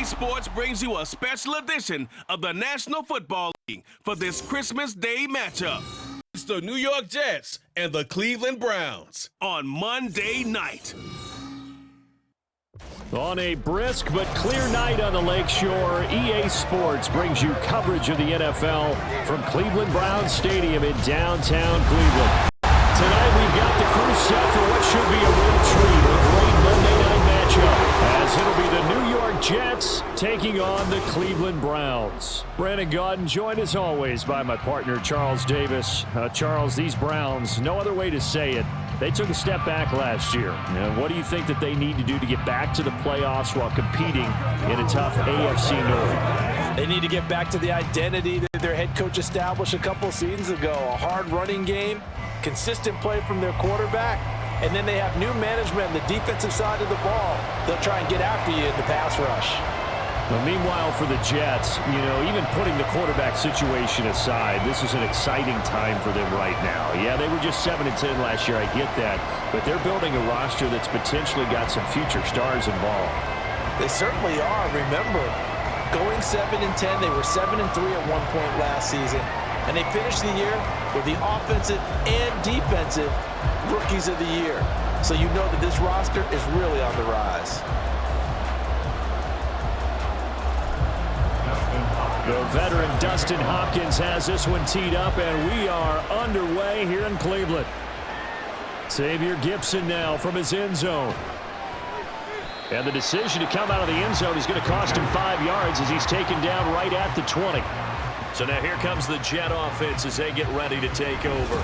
Sports brings you a special edition of the National Football League for this Christmas Day matchup. It's the New York Jets and the Cleveland Browns on Monday night. On a brisk but clear night on the Lakeshore, EA Sports brings you coverage of the NFL from Cleveland Browns Stadium in downtown Cleveland. Tonight we've got the crew set for what should be a real treat, a great Monday night matchup, as it'll be the New York Jets taking on the Cleveland Browns. Brandon Gaudin joined as always by my partner Charles Davis. Charles, these Browns, no other way to say it, they took a step back last year. And what do you think that they need to do to get back to the playoffs while competing in a tough AFC North? They need to get back to the identity that their head coach established a couple seasons ago. A hard running game, consistent play from their quarterback, and then they have new management on the defensive side of the ball. They'll try and get after you in the pass rush. Well, meanwhile, for the Jets, even putting the quarterback situation aside, this is an exciting time for them right now. Yeah, they were just 7-10 last year, I get that, but they're building a roster that's potentially got some future stars involved. They certainly are. Remember, going 7-10, they were 7-3 at one point last season, and they finished the year with the offensive and defensive rookies of the year. So you know that this roster is really on the rise. The veteran Dustin Hopkins has this one teed up, and we are underway here in Cleveland. Xavier Gipson now from his end zone. And the decision to come out of the end zone is going to cost him 5 yards as he's taken down right at the 20. So now here comes the Jet offense as they get ready to take over.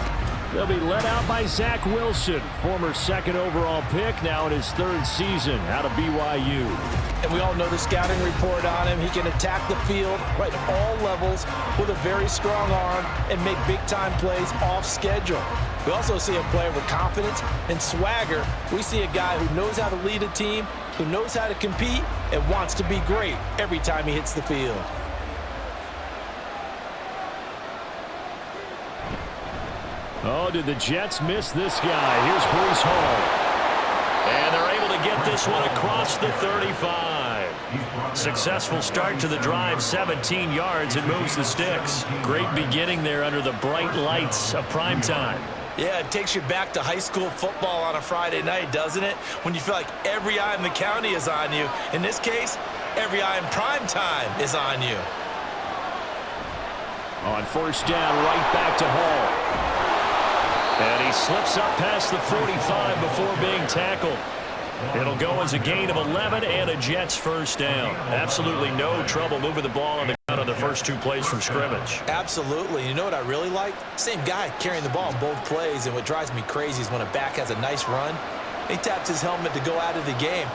They'll be led out by Zach Wilson, former second overall pick, now in his third season out of BYU. And we all know the scouting report on him. He can attack the field right at all levels with a very strong arm and make big-time plays off schedule. We also see a player with confidence and swagger. We see a guy who knows how to lead a team, who knows how to compete, and wants to be great every time he hits the field. Oh, did the Jets miss this guy? Here's Breece Hall. And they're able to get this one across the 35. Successful start to the drive, 17 yards, and moves the sticks. Great beginning there under the bright lights of primetime. Yeah, it takes you back to high school football on a Friday night, doesn't it? When you feel like every eye in the county is on you. In this case, every eye in primetime is on you. On first down, right back to Hall. And he slips up past the 45 before being tackled. It'll go as a gain of 11 and a Jets first down. Absolutely no trouble moving the ball on the ground on the first 2 plays from scrimmage. Absolutely. You know what I really like? Same guy carrying the ball in both plays, and what drives me crazy is when a back has a nice run, he taps his helmet to go out of the game.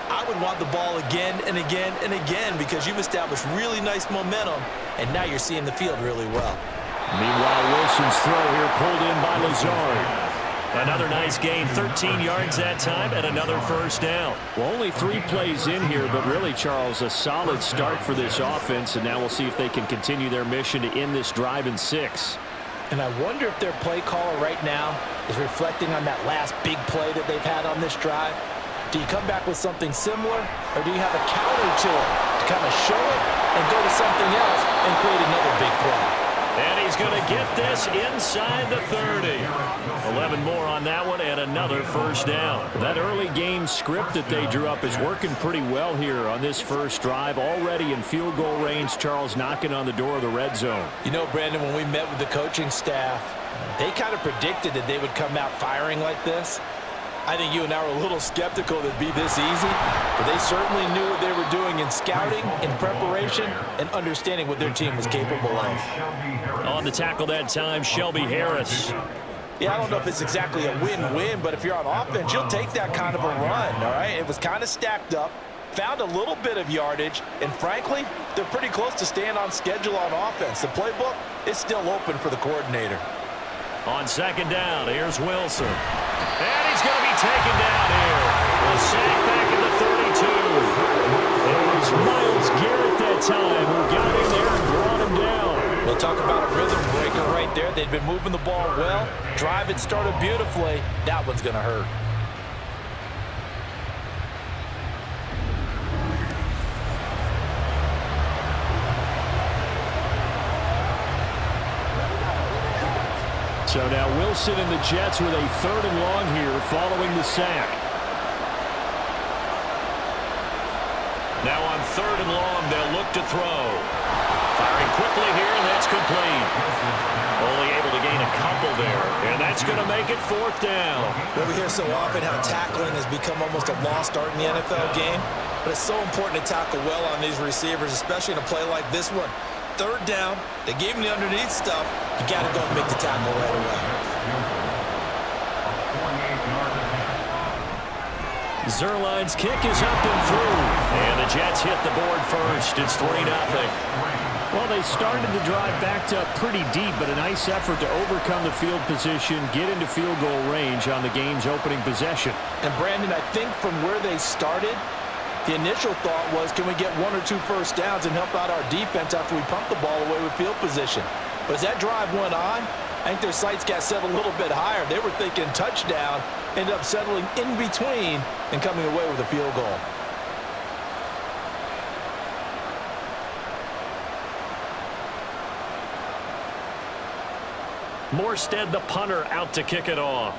I would want the ball again and again and again because you've established really nice momentum, and now you're seeing the field really well. Meanwhile, Wilson's throw here pulled in by Lazard. Another nice gain, 13 yards that time, and another first down. Well, only 3 plays in here, but really, Charles, a solid start for this offense, and now we'll see if they can continue their mission to end this drive in 6. And I wonder if their play caller right now is reflecting on that last big play that they've had on this drive. Do you come back with something similar, or do you have a counter to it to kind of show it and go to something else and create another big play? And he's going to get this inside the 30. 11 more on that one and another first down. That early game script that they drew up is working pretty well here on this first drive. Already in field goal range, Charles knocking on the door of the red zone. You know, Brandon, when we met with the coaching staff, they kind of predicted that they would come out firing like this. I think you and I were a little skeptical that it'd be this easy, but they certainly knew what they were doing in scouting, in preparation, and understanding what their team was capable of. On the tackle that time, Shelby Harris. Yeah, I don't know if it's exactly a win-win, but if you're on offense, you'll take that kind of a run, all right? It was kind of stacked up, found a little bit of yardage, and frankly, they're pretty close to staying on schedule on offense. The playbook is still open for the coordinator. On second down, here's Wilson. And he's going to be taken down here. A sack back in the 32. It was Myles Garrett that time who got in there and brought him down. We'll talk about a rhythm breaker right there. They'd been moving the ball well. Drive had started beautifully. That one's going to hurt. So now Wilson and the Jets with a 3rd and long here following the sack. Now on 3rd and long, they'll look to throw. Firing quickly here, and that's complete. Only able to gain a couple there, and that's going to make it 4th down. Well, we hear so often how tackling has become almost a lost art in the NFL game, but it's so important to tackle well on these receivers, especially in a play like this one. 3rd down, they gave him the underneath stuff. You got to go and make the tackle right away. Zuerlein's kick is up and through, and the Jets hit the board first. It's 3-0. Well, they started the drive backed up pretty deep, but a nice effort to overcome the field position, get into field goal range on the game's opening possession. And, Brandon, I think from where they started, the initial thought was, can we get 1 or 2 first downs and help out our defense after we pump the ball away with field position? But as that drive went on, I think their sights got set a little bit higher. They were thinking touchdown, ended up settling in between and coming away with a field goal. Morstead, the punter, out to kick it off.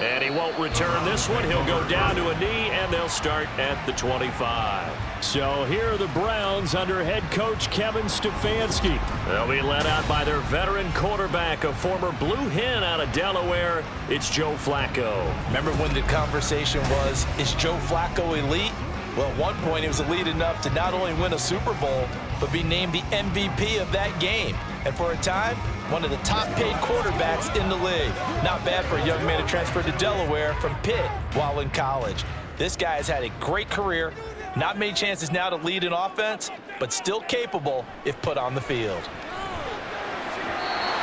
And he won't return this one. He'll go down to a knee, and they'll start at the 25. So here are the Browns under head coach Kevin Stefanski. They'll be led out by their veteran quarterback, a former Blue Hen out of Delaware. It's Joe Flacco. Remember when the conversation was, is Joe Flacco elite? Well, at one point, he was elite enough to not only win a Super Bowl, but be named the MVP of that game. And for a time, one of the top-paid quarterbacks in the league. Not bad for a young man who transferred to Delaware from Pitt while in college. This guy has had a great career. Not many chances now to lead an offense, but still capable if put on the field.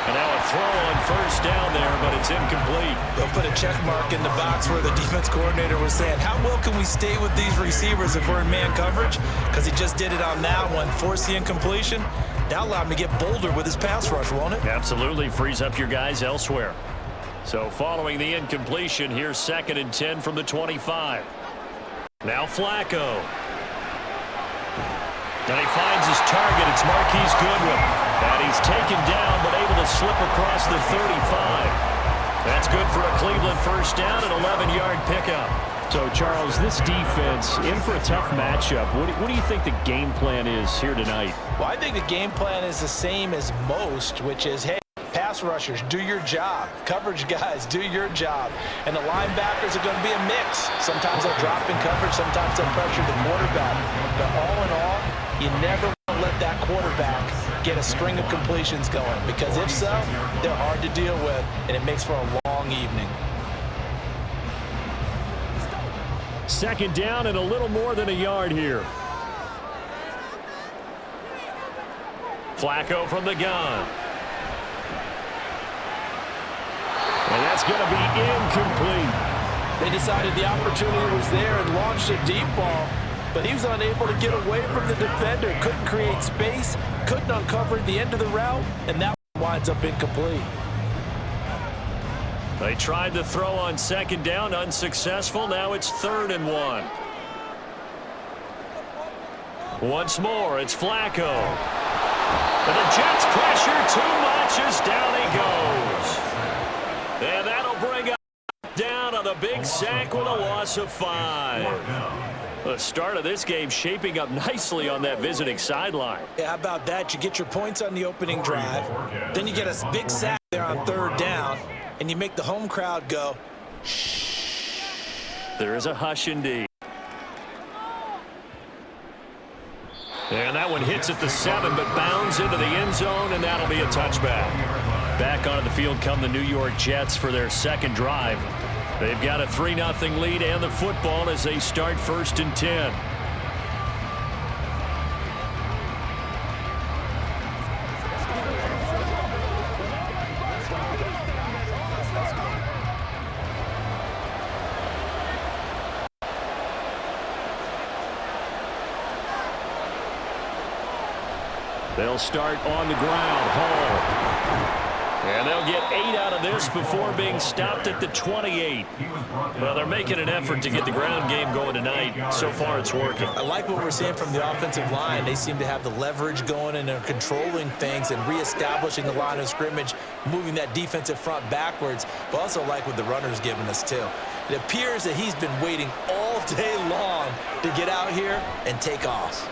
And now a throw on 1st down there, but it's incomplete. They'll put a check mark in the box where the defense coordinator was saying, how well can we stay with these receivers if we're in man coverage? Because he just did it on that one, forced the incompletion. That allowed him to get bolder with his pass rush, won't it? Absolutely frees up your guys elsewhere. So following the incompletion, here's 2nd and 10 from the 25. Now Flacco. And he finds his target. It's Marquise Goodwin. And he's taken down, but able to slip across the 35. That's good for a Cleveland 1st down, an 11-yard pickup. So, Charles, this defense in for a tough matchup. What do you think the game plan is here tonight? Well, I think the game plan is the same as most, which is, hey, pass rushers, do your job. Coverage guys, do your job. And the linebackers are going to be a mix. Sometimes they'll drop in coverage, sometimes they'll pressure the quarterback. But all in all, you never want to let that quarterback get a string of completions going, because if so, they're hard to deal with, and it makes for a long evening. 2nd down and a little more than a yard here. Flacco from the gun. And that's going to be incomplete. They decided the opportunity was there and launched a deep ball, but he was unable to get away from the defender, couldn't create space, couldn't uncover the end of the route, and that winds up incomplete. They tried to throw on 2nd down, unsuccessful. Now it's 3rd and 1. Once more, it's Flacco. And the Jets pressure too much as down he goes. And that'll bring up down on the big sack with a loss of 5. The start of this game shaping up nicely on that visiting sideline. Yeah, how about that? You get your points on the opening drive. Then you get a big sack there on 3rd down, and you make the home crowd go, shh. There is a hush indeed. And that one hits at the 7, but bounds into the end zone, and that'll be a touchback. Back onto the field come the New York Jets for their 2nd drive. They've got a 3-0 lead and the football as they start 1st and 10. They'll start on the ground. Hall. And they'll get 8 out of this before being stopped at the 28. Well, they're making an effort to get the ground game going tonight. So far, it's working. I like what we're seeing from the offensive line. They seem to have the leverage going, and they're controlling things and reestablishing the line of scrimmage, moving that defensive front backwards, but also like what the runner's giving us, too. It appears that he's been waiting all day long to get out here and take off.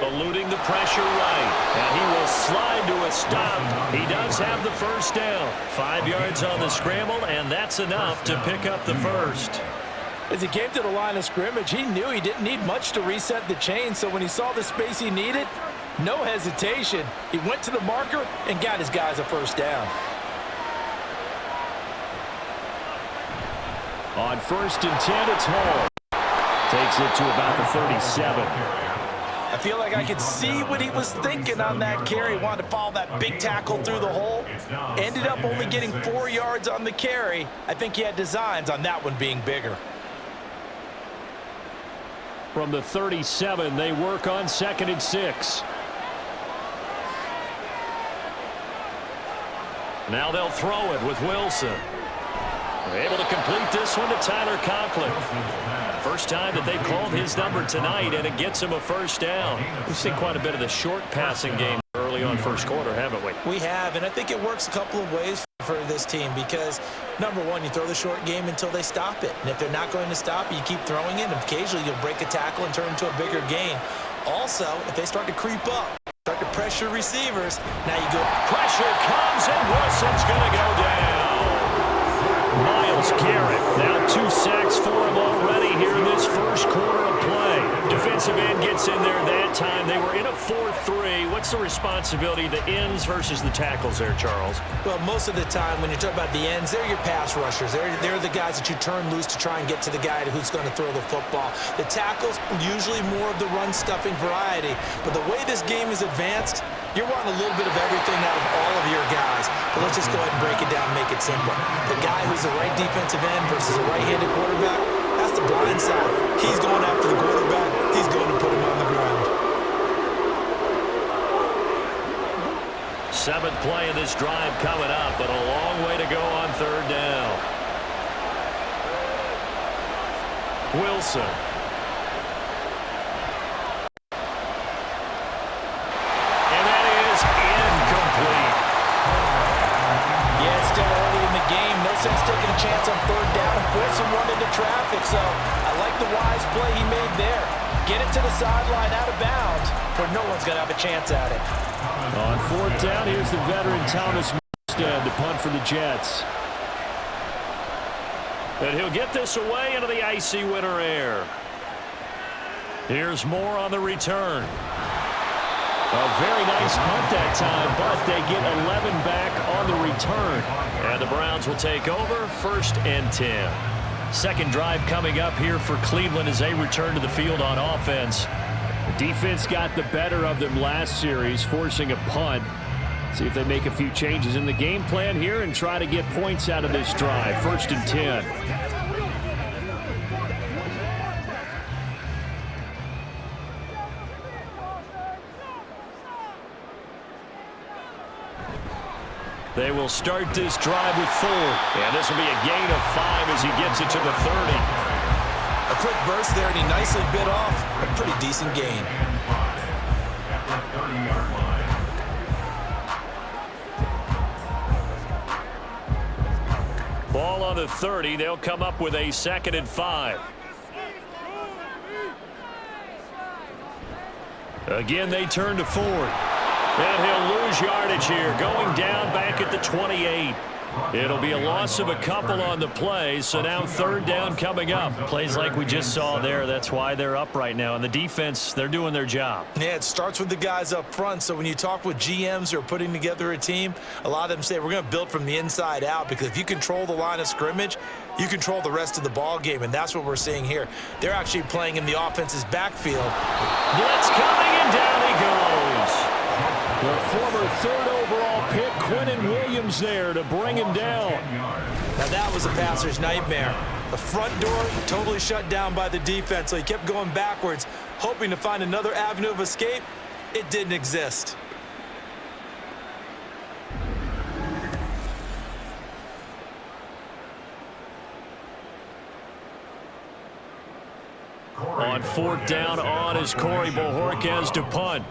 Eluding the pressure right, and he will slide to a stop. He does have the first down. 5 yards on the scramble, and that's enough to pick up the first. As he came to the line of scrimmage, he knew he didn't need much to reset the chain, so when he saw the space he needed, no hesitation. He went to the marker and got his guys a first down. On 1st and 10, it's Hall. Takes it to about the 37. I feel like I could see what he was thinking on that carry. Wanted to follow that big tackle through the hole. Ended up only getting 4 yards on the carry. I think he had designs on that one being bigger. From the 37, they work on 2nd and 6. Now they'll throw it with Wilson. They're able to complete this one to Tyler Conklin. First time that they've called his number tonight, and it gets him a first down. We've seen quite a bit of the short passing game early on first quarter, haven't we? We have, and I think it works a couple of ways for this team because, number one, you throw the short game until they stop it. And if they're not going to stop it, you keep throwing it, and occasionally you'll break a tackle and turn into a bigger gain. Also, if they start to creep up, start to pressure receivers, now you go. Pressure comes, and Wilson's going to go down. Myles Garrett, now 2 sacks for him already here in this first quarter of play. Defensive end gets in there that time. They were in a 4-3. What's the responsibility, the ends versus the tackles there, Charles? Well, most of the time when you talk about the ends, they're your pass rushers. They're the guys that you turn loose to try and get to the guy who's going to throw the football. The tackles, usually more of the run-stuffing variety. But the way this game is advanced, you're wanting a little bit of everything out of all of your guys. But let's just go ahead and break it down and make it simple. The guy who's the right defensive end versus a right-handed quarterback, that's the blind side. He's going after the quarterback. He's going to put him on the ground. 7th play of this drive coming up, but a long way to go on 3rd down. Wilson. And that is incomplete. Yeah, it's still early in the game. No sense taking a chance on 3rd down and forcing one into traffic. So I like the wise play he made there. Get it to the sideline out of bounds where no one's going to have a chance at it. On 4th down, here's the veteran Thomas Morstead to punt for the Jets. And he'll get this away into the icy winter air. Here's Moore on the return. A very nice punt that time, but they get 11 back on the return. And the Browns will take over 1st and 10. Second drive coming up here for Cleveland as they return to the field on offense. The defense got the better of them last series, forcing a punt. See if they make a few changes in the game plan here and try to get points out of this drive. 1st and 10. They will start this drive with 4. And this will be a gain of 5 as he gets it to the 30. A quick burst there, and he nicely bit off a pretty decent gain. Ball on the 30. They'll come up with a 2nd and 5. Again, they turn to Ford. And he'll lose yardage here, going down back at the 28. It'll be a loss of a couple on the play, so now 3rd down coming up. Plays like we just saw there, that's why they're up right now. And the defense, they're doing their job. Yeah, it starts with the guys up front, so when you talk with GMs who are putting together a team, a lot of them say we're going to build from the inside out, because if you control the line of scrimmage, you control the rest of the ball game, and that's what we're seeing here. They're actually playing in the offense's backfield. Blitz coming, and down he goes. The former 3rd overall pick, Quinnen Williams, there to bring him down. Now that was a passer's nightmare. The front door totally shut down by the defense, so he kept going backwards, hoping to find another avenue of escape. It didn't exist. On 4th down on is Corey Bojorquez to punt.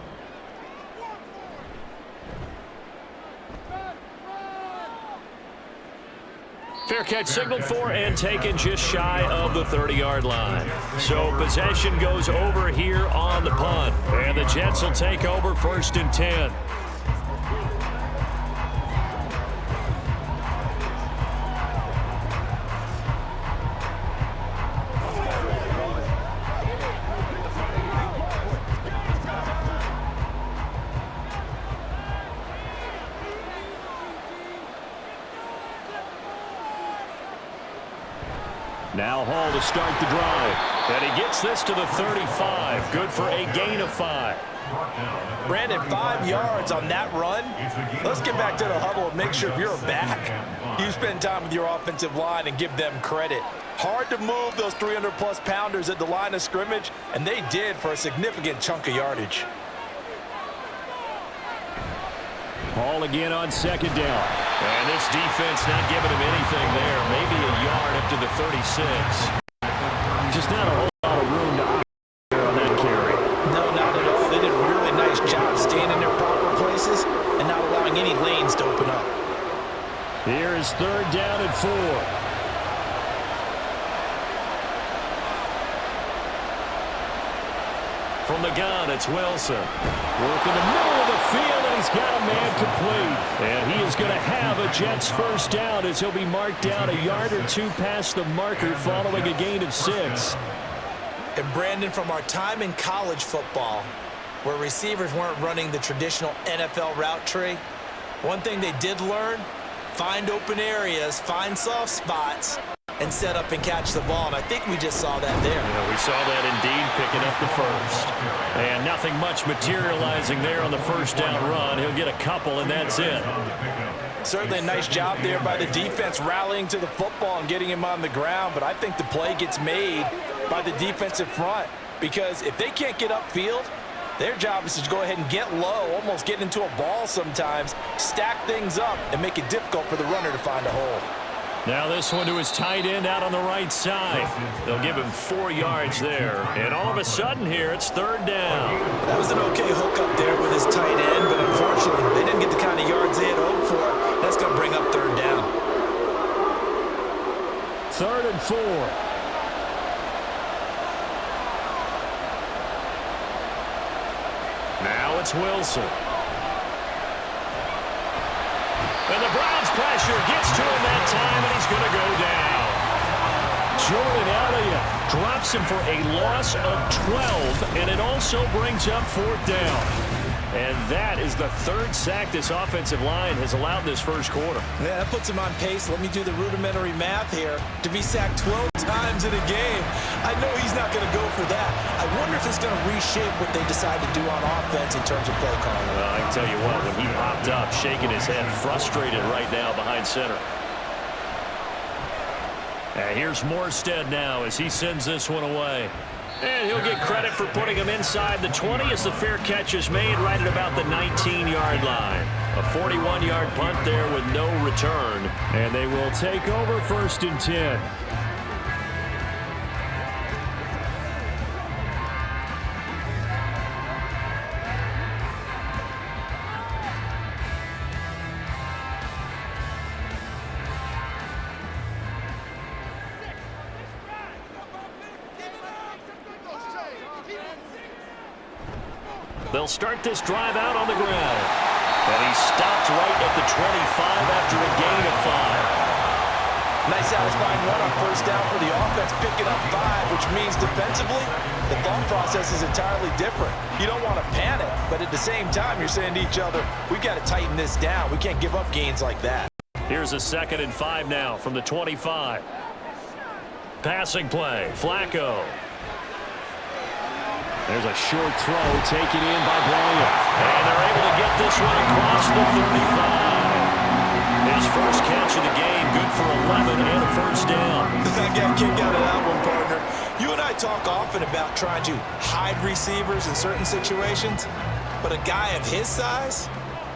Fair catch signaled for and taken just shy of the 30-yard line. So possession goes over here on the punt. And the Jets will take over 1st and 10. Now Hall to start the drive. And he gets this to the 35. Good for a gain of 5. Brandon, 5 yards on that run. Let's get back to the huddle and make sure if you're a back, you spend time with your offensive line and give them credit. Hard to move those 300-plus pounders at the line of scrimmage, and they did for a significant chunk of yardage. Hall again on 2nd down. And this defense not giving him anything there. Maybe a yard up to the 36. Just not a whole lot of room to operate on that carry. No, not at all. They did a really nice job staying in their proper places and not allowing any lanes to open up. Here is 3rd down and 4. From the gun, it's Wilson. Work in the middle of the field, and he's got a man complete. And he is going to have a Jets 1st down as he'll be marked down a yard or 2 past the marker following a gain of 6. And Brandon, from our time in college football, where receivers weren't running the traditional NFL route tree, one thing they did learn, find open areas, find soft spots, and set up and catch the ball. And I think we just saw that there. Yeah, we saw that indeed, picking up the 1st. And nothing much materializing there on the 1st down run. He'll get a couple, and that's it. Certainly a nice job there by the defense rallying to the football and getting him on the ground. But I think the play gets made by the defensive front, because if they can't get upfield, their job is to go ahead and get low, almost get into a ball sometimes, stack things up, and make it difficult for the runner to find a hole. Now this one to his tight end out on the right side. They'll give him 4 yards there. And all of a sudden here, it's 3rd down. That was an okay hook up there with his tight end, but unfortunately, they didn't get the kind of yards they had hoped for. That's going to bring up 3rd down. 3rd and 4. Now it's Wilson. And the Browns pressure gets to him that time, and he's going to go down. Jordan Elliott drops him for a loss of 12, and it also brings up 4th down. And that is the 3rd sack this offensive line has allowed this 1st quarter. Yeah, that puts him on pace. Let me do the rudimentary math here. To be sacked 12 times in a game, I know he's not going to go for that. I wonder if it's going to reshape what they decide to do on offense in terms of play calling. Well, I can tell you what, when he popped up, shaking his head, frustrated right now behind center. And here's Morstead now as he sends this one away. And he'll get credit for putting him inside the 20 as the fair catch is made right at about the 19-yard line. A 41-yard punt there with no return. And they will take over 1st and 10. They'll start this drive out on the ground. And he stopped right at the 25 after a gain of 5. Nice satisfying run on 1st down for the offense, picking up 5, which means defensively, the thought process is entirely different. You don't want to panic, but at the same time, you're saying to each other, we've got to tighten this down. We can't give up gains like that. Here's a 2nd and 5 now from the 25. Passing play, Flacco. There's a short throw taken in by Bryant. And they're able to get this one across the 35. His 1st catch of the game, good for 11 and a 1st down. I got a kick out of that one, partner. You and I talk often about trying to hide receivers in certain situations, but a guy of his size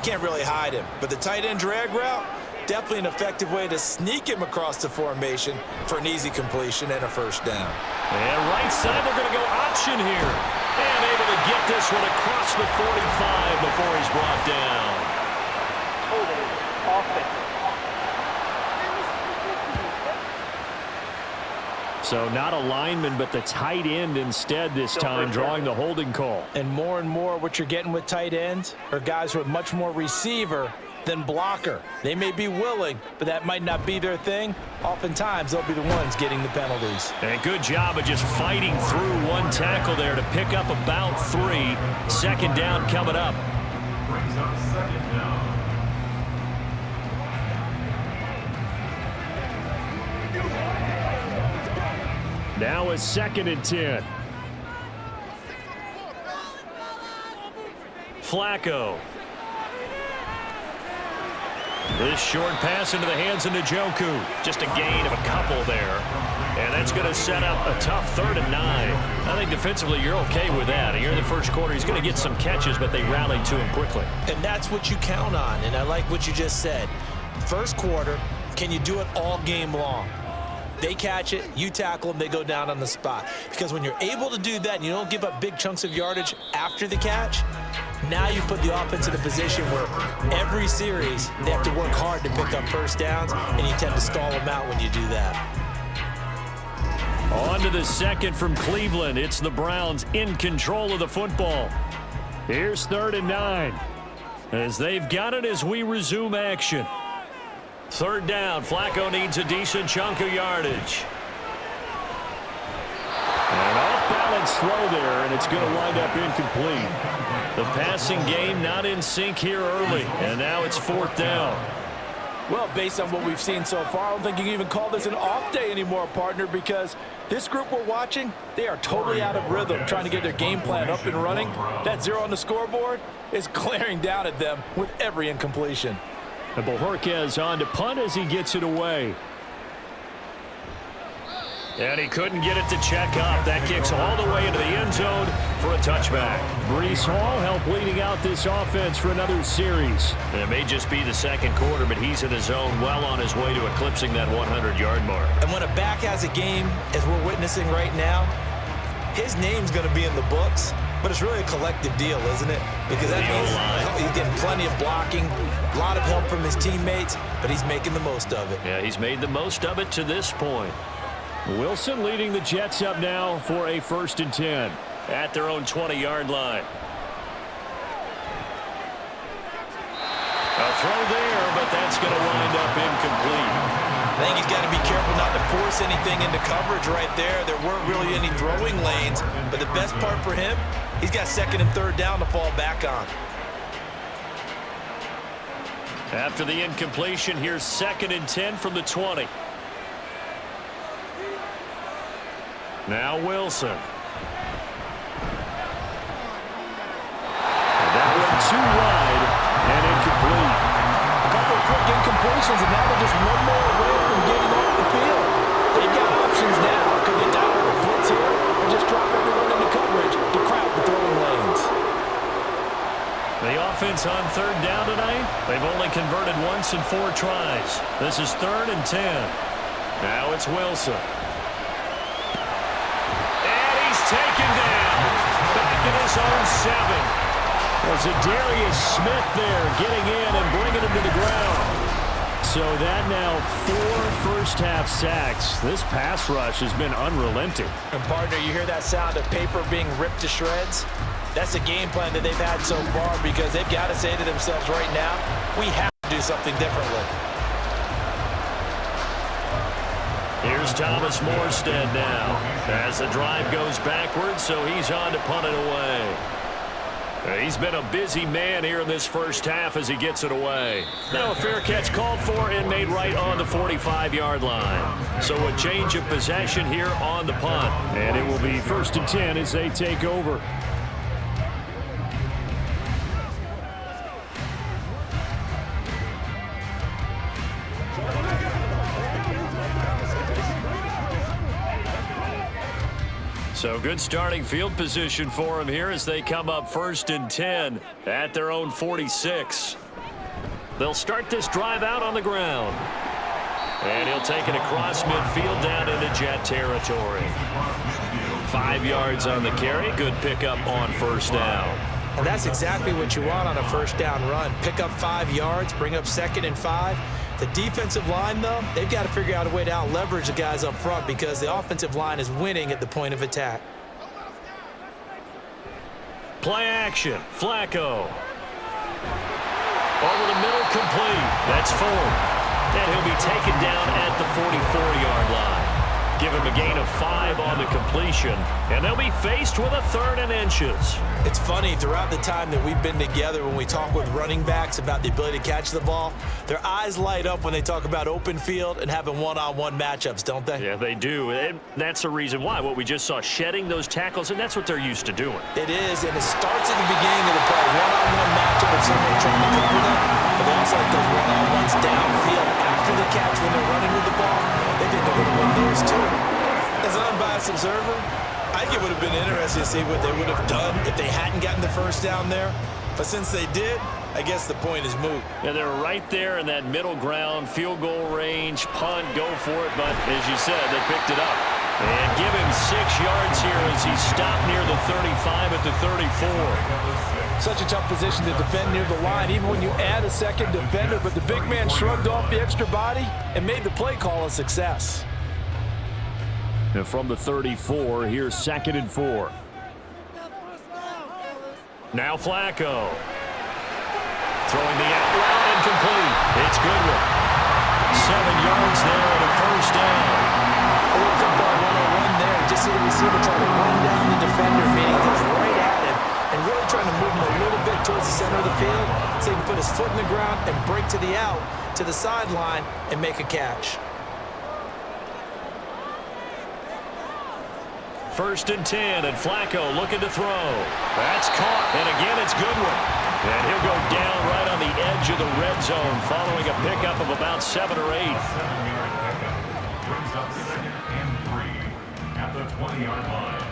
can't really hide him. But the tight end drag route, Definitely an effective way to sneak him across the formation for an easy completion and a first down. And right side, they're going to go option here. And able to get this one across the 45 before he's brought down. So not a lineman, but the tight end instead this time, drawing the holding call. And more what you're getting with tight ends are guys who are much more receiver than blocker. They may be willing, but that might not be their thing. Oftentimes, they'll be the ones getting the penalties. And good job of just fighting through one tackle there to pick up about 3. Second down coming up. Brings up second down. Now a 2nd and 10. Flacco. This short pass into the hands of Njoku. Just a gain of a couple there. And that's going to set up a tough 3rd and 9. I think defensively you're okay with that. Here in the first quarter, he's going to get some catches, but they rallied to him quickly. And that's what you count on, and I like what you just said. First quarter, can you do it all game long? They catch it, you tackle them, they go down on the spot. Because when you're able to do that and you don't give up big chunks of yardage after the catch, now you put the offense in a position where every series they have to work hard to pick up first downs, and you tend to stall them out when you do that. On to the 2nd from Cleveland. It's the Browns in control of the football. Here's 3rd and 9. As they've got it as we resume action. 3rd down. Flacco needs a decent chunk of yardage. An off-balance throw there, and it's going to wind up incomplete. The passing game not in sync here early, and now it's 4th down. Well, based on what we've seen so far, I don't think you can even call this an off day anymore, partner, because this group we're watching, they are totally out of rhythm, trying to get their game plan up and running. That 0 on the scoreboard is glaring down at them with every incompletion. And Bojorquez on to punt as he gets it away. And he couldn't get it to check up. That kicks all the way into the end zone for a touchback. Breece Hall helped leading out this offense for another series. It may just be the 2nd quarter, but he's in his zone, well on his way to eclipsing that 100-yard mark. And when a back has a game, as we're witnessing right now, his name's going to be in the books, but it's really a collective deal, isn't it? Because that means he's getting plenty of blocking, a lot of help from his teammates, but he's making the most of it. Yeah, he's made the most of it to this point. Wilson leading the Jets up now for a 1st and 10 at their own 20-yard line. A throw there, but that's going to wind up incomplete. I think he's got to be careful not to force anything into coverage right there. There weren't really any throwing lanes, but the best part for him, he's got 2nd and 3rd down to fall back on. After the incompletion, here's 2nd and 10 from the 20. Now Wilson. And that one too wide and incomplete. A couple of quick incompletions, and now they're just one more away from getting off the field. They've got options now. Could they dial up a blitz here or just drop everyone into coverage to crowd the throwing lanes? The offense on 3rd down tonight, they've only converted once in 4 tries. This is 3rd and 10. Now it's Wilson. Taken down, back in his own 7. There's a Darius Smith there getting in and bringing him to the ground. So that now 4 first-half sacks. This pass rush has been unrelenting. And partner, you hear that sound of paper being ripped to shreds? That's a game plan that they've had so far because they've got to say to themselves right now, we have to do something differently. Here's Thomas Morstead now as the drive goes backwards, so he's on to punt it away. He's been a busy man here in this first half as he gets it away. Now a fair catch called for and made right on the 45-yard line. So a change of possession here on the punt. And it will be 1st and 10 as they take over. So good starting field position for them here as they come up 1st and 10 at their own 46. They'll start this drive out on the ground. And he'll take it across midfield down into Jet territory. 5 yards on the carry. Good pickup on first down. And that's exactly what you want on a first down run. Pick up 5 yards, bring up 2nd and 5. The defensive line, though, they've got to figure out a way to out-leverage the guys up front because the offensive line is winning at the point of attack. Play action. Flacco. Over the middle, complete. That's Ford. And he'll be taken down at the 44-yard line. Give him a gain of 5 on the completion, and they'll be faced with a 3rd and inches. It's funny, throughout the time that we've been together, when we talk with running backs about the ability to catch the ball, their eyes light up when they talk about open field and having one-on-one matchups, don't they? Yeah, they do. And that's the reason why. What we just saw, shedding those tackles, and that's what they're used to doing. It is, and it starts at the beginning of the play. One-on-one matchup with someone trying to cover them, but they also like those one-on-ones downfield after the catch when they're running with the ball. They think they're going to win those too. As an unbiased observer, I think it would have been interesting to see what they would have done if they hadn't gotten the first down there. But since they did, I guess the point is moot. Yeah, they're right there in that middle ground, field goal range, punt, go for it. But as you said, they picked it up. And give him 6 yards here as he stopped near the 35 at the 34. Such a tough position to defend near the line, even when you add a second defender. But the big man shrugged off the extra body and made the play call a success. And from the 34, here's 2nd and 4. Now Flacco. Throwing the out route and complete. It's Goodwin. 7 yards there and a first down. A little football 101 there. Just see the receiver trying to run down the defender, meaning he's right at him, and really trying to move him a little bit towards the center of the field so he can put his foot in the ground and break to the out, to the sideline, and make a catch. 1st and 10, and Flacco looking to throw. That's caught, and again it's Goodwin. And he'll go down right on the edge of the red zone following a pickup of about 7 or 8. 7-yard pickup. Brings up 2nd and 3 at the 20-yard line.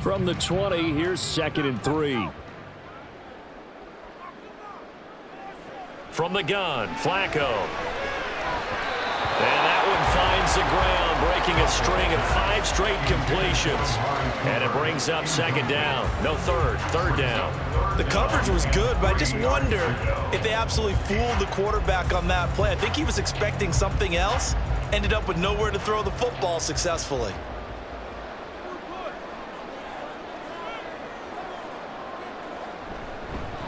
From the 20, here's 2nd and 3. From the gun, Flacco. And that one finds the ground, breaking a string of 5 straight completions. And it brings up 2nd down. No, third down. The coverage was good, but I just wonder if they absolutely fooled the quarterback on that play. I think he was expecting something else, ended up with nowhere to throw the football successfully.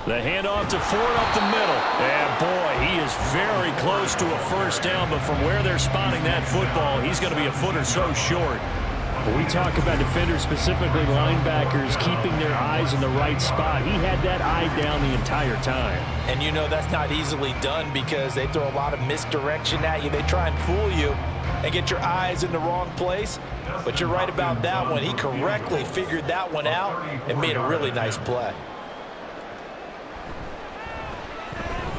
The handoff to Ford up the middle. And boy, he is very close to a first down, but from where they're spotting that football, he's going to be a foot or so short. When we talk about defenders, specifically linebackers, keeping their eyes in the right spot, he had that eye down the entire time. And you know that's not easily done because they throw a lot of misdirection at you. They try and fool you and get your eyes in the wrong place. But you're right about that one. He correctly figured that one out and made a really nice play.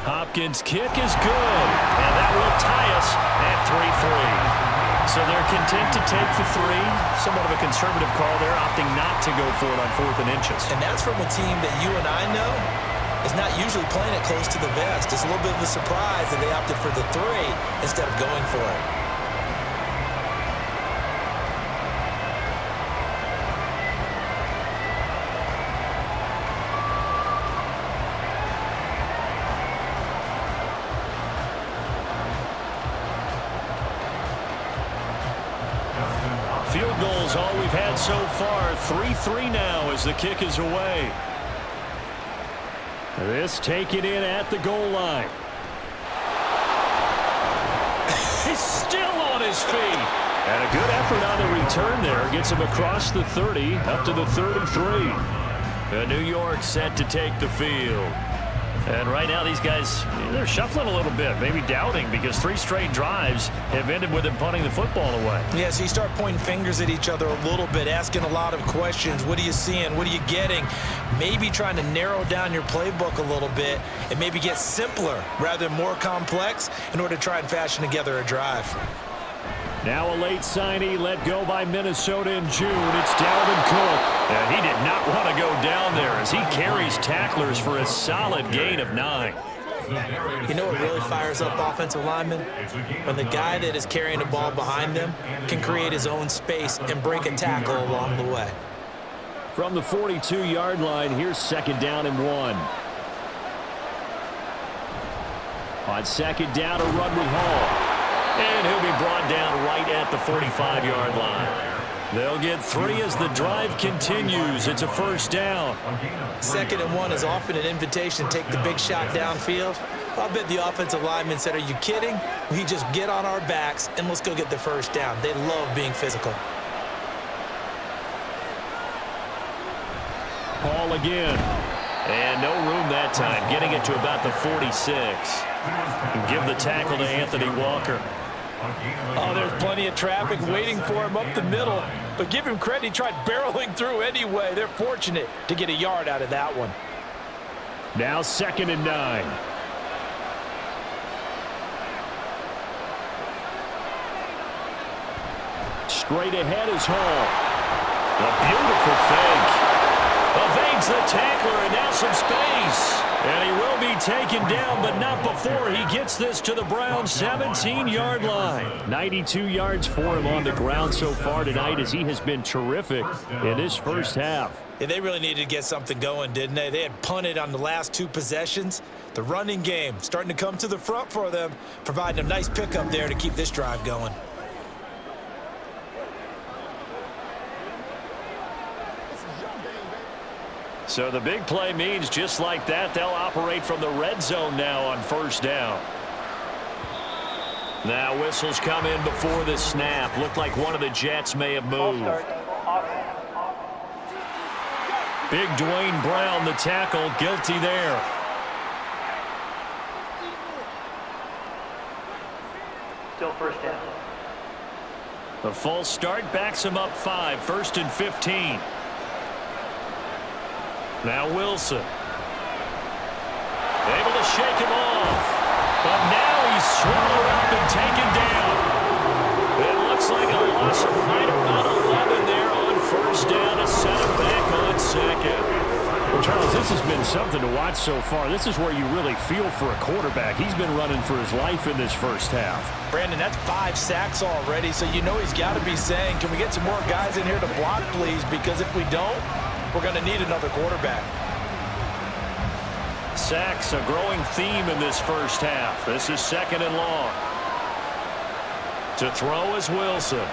Hopkins' kick is good, and that will tie us at 3-3. So they're content to take the 3. Somewhat of a conservative call there, opting not to go for it on 4th and inches. And that's from a team that you and I know is not usually playing it close to the vest. It's a little bit of a surprise that they opted for the 3 instead of going for it. Field goals all we've had so far. 3-3 now as the kick is away. This taken in at the goal line. He's still on his feet. And a good effort on the return there. Gets him across the 30, up to the 33. And New York set to take the field. And right now these guys, they're shuffling a little bit, maybe doubting, because 3 straight drives have ended with them punting the football away. Yeah, so you start pointing fingers at each other a little bit, asking a lot of questions. What are you seeing? What are you getting? Maybe trying to narrow down your playbook a little bit and maybe get simpler rather than more complex in order to try and fashion together a drive. Now a late signee let go by Minnesota in June. It's Dalvin Cook. And he did not want to go down there as he carries tacklers for a solid gain of 9. You know what really fires up offensive linemen? When the guy that is carrying the ball behind them can create his own space and break a tackle along the way. From the 42-yard line, here's 2nd down and 1. On 2nd down, a run with Hall. And he'll be brought down right at the 45-yard line. They'll get 3 as the drive continues. It's a 1st down. 2nd and 1 is often an invitation to take the big shot downfield. I bet the offensive lineman said, are you kidding? We just get on our backs and let's go get the 1st down. They love being physical. Hall again. And no room that time, getting it to about the 46. And give the tackle to Anthony Walker. Oh, there's plenty of traffic waiting for him up the middle. But give him credit, he tried barreling through anyway. They're fortunate to get a yard out of that one. Now 2nd and 9. Straight ahead is Hall. A beautiful fake. Evades the tackler and now some space. And he will be taken down, but not before he gets this to the Browns' 17-yard line. 92 yards for him on the ground so far tonight as he has been terrific in this first half. Yeah, they really needed to get something going, didn't they? They had punted on the last 2 possessions. The running game starting to come to the front for them, providing a nice pickup there to keep this drive going. So the big play means just like that, they'll operate from the red zone now on 1st down. Now whistles come in before the snap. Looked like one of the Jets may have moved. Big Dwayne Brown, the tackle, guilty there. Still 1st down. The false start backs him up 5, 1st and 15. Now Wilson. Able to shake him off. But now he's swallowed up and taken down. It looks like a loss of right around 11 there on 1st down to set him back on 2nd. Well, Charles, this has been something to watch so far. This is where you really feel for a quarterback. He's been running for his life in this first half. Brandon, that's 5 sacks already, so you know he's got to be saying, can we get some more guys in here to block, please? Because if we don't, we're going to need another quarterback. Sacks, a growing theme in this first half. This is 2nd and long. To throw is Wilson.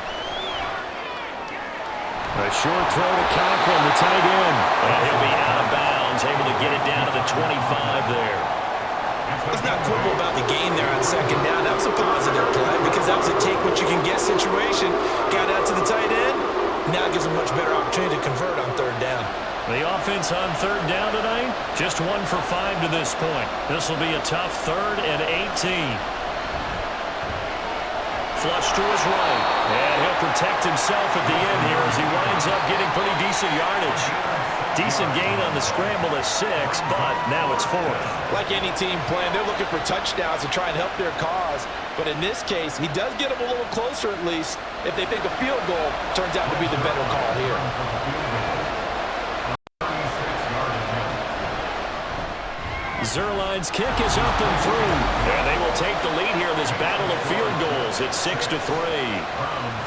A short throw to Conklin, the tight end. And he'll be out of bounds, able to get it down to the 25 there. Let's not quibble about the gain there on 2nd down. That was a positive play because that was a take-what-you-can-get situation. Got out to the tight end. Now it gives them a much better opportunity to convert on 3rd down. The offense on 3rd down tonight, just 1 for 5 to this point. This will be a tough 3rd and 18. Flush to his right. And he'll protect himself at the end here as he winds up getting pretty decent yardage. Decent gain on the scramble to 6, but now it's 4th. Like any team playing, they're looking for touchdowns to try and help their cause. But in this case, he does get them a little closer at least if they think a field goal turns out to be the better call here. Zuerlein's kick is up and through. And they will take the lead here in this battle of field goals. It's 6-3.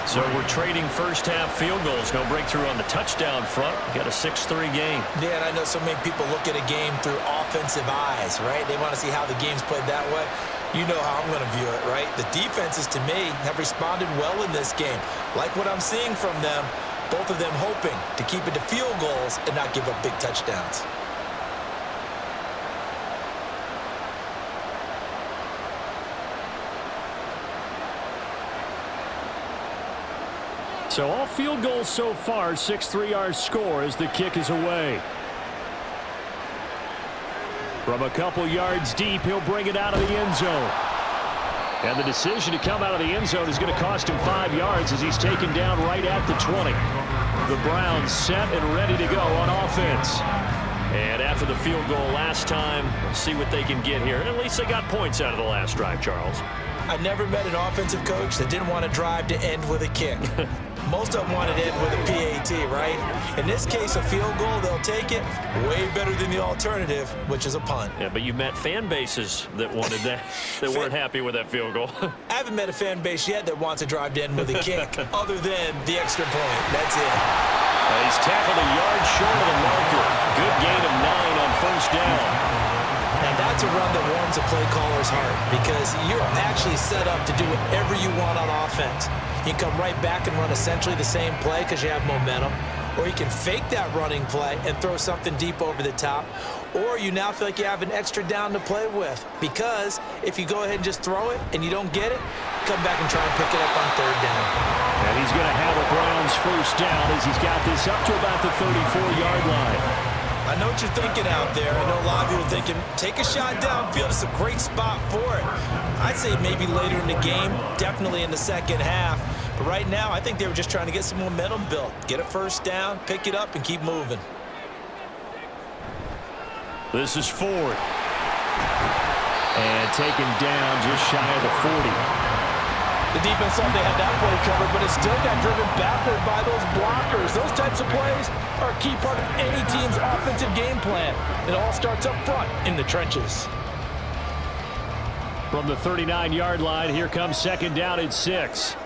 So we're trading first half field goals. No breakthrough on the touchdown front. We got a 6-3 game. Yeah, and I know so many people look at a game through offensive eyes, right? They want to see how the game's played that way. You know how I'm going to view it, right? The defenses, to me, have responded well in this game. Like what I'm seeing from them, both of them hoping to keep it to field goals and not give up big touchdowns. So all field goals so far, 6-3 our score as the kick is away. From a couple yards deep, he'll bring it out of the end zone. And the decision to come out of the end zone is going to cost him 5 yards as he's taken down right at the 20. The Browns set and ready to go on offense. And after the field goal last time, we'll see what they can get here. At least they got points out of the last drive, Charles. I never met an offensive coach that didn't want to drive to end with a kick. Most of them wanted to end with a PAT, right? In this case, a field goal, they'll take it. Way better than the alternative, which is a punt. Yeah, but you met fan bases that wanted that, that weren't happy with that field goal. I haven't met a fan base yet that wants to drive to end with a kick other than the extra point. That's it. He's tackled a yard short of the marker. Good gain of 9 on first down. Now that's a run that warms a play caller's heart because you're actually set up to do whatever you want on offense. You can come right back and run essentially the same play because you have momentum, or you can fake that running play and throw something deep over the top, or you now feel like you have an extra down to play with because if you go ahead and just throw it and you don't get it, come back and try and pick it up on third down. And he's going to have a Browns first down as he's got this up to about the 34-yard line. I know what you're thinking out there. I know a lot of you are thinking, take a shot downfield. It's a great spot for it. I'd say maybe later in the game, definitely in the second half. But right now, I think they were just trying to get some momentum built. Get a first down, pick it up, and keep moving. This is Ford. And taken down just shy of the 40. The defense thought they had that play covered, but it still got driven backward by those blockers. Those types of plays are a key part of any team's offensive game plan. It all starts up front in the trenches. From the 39-yard line, here comes second down at 6.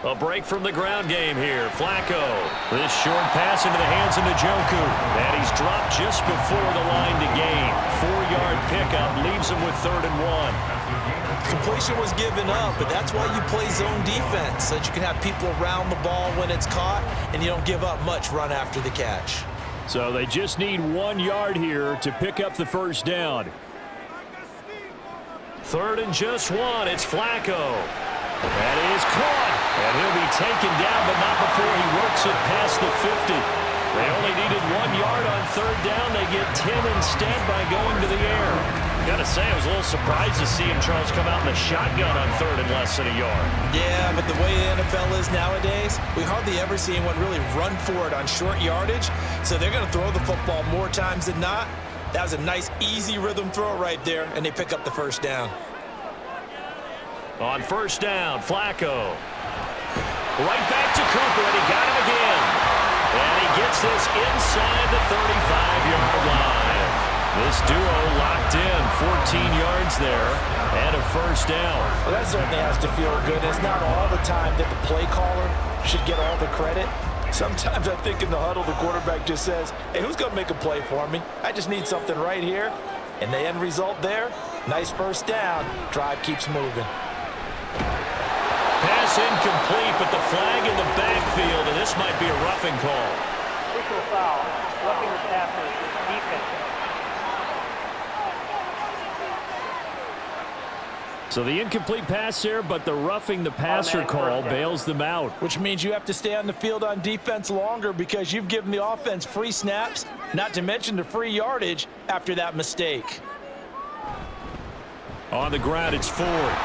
A break from the ground game here. Flacco. This short pass into the hands of Njoku. And he's dropped just before the line to gain. 4-yard pickup leaves him with 3rd and 1. Completion was given up, but that's why you play zone defense, so that you can have people around the ball when it's caught, and you don't give up much run after the catch. So they just need 1 yard here to pick up the first down. 3rd and just 1. It's Flacco. That is caught. And he'll be taken down, but not before he works it past the 50. They only needed 1 yard on 3rd down. They get 10 instead by going to the air. Gotta say, I was a little surprised to see him, Charles, come out in the shotgun on 3rd and less than a yard. Yeah, but the way the NFL is nowadays, we hardly ever see anyone really run for it on short yardage. So they're going to throw the football more times than not. That was a nice, easy rhythm throw right there, and they pick up the first down. On first down, Flacco. Right back to Cooper, and he got him again. And he gets this inside the 35-yard line. This duo locked in, 14 yards there, and a first down. Well, that certainly has to feel good. It's not all the time that the play caller should get all the credit. Sometimes I think in the huddle, the quarterback just says, hey, who's going to make a play for me? I just need something right here. And the end result there, nice first down. Drive keeps moving. Pass incomplete, but the flag in the backfield, and this might be a roughing call. Personal foul, roughing the passer, defense. So the incomplete pass there, but the roughing the passer call bails them out. Which means you have to stay on the field on defense longer because you've given the offense free snaps, not to mention the free yardage after that mistake. On the ground, it's Ford.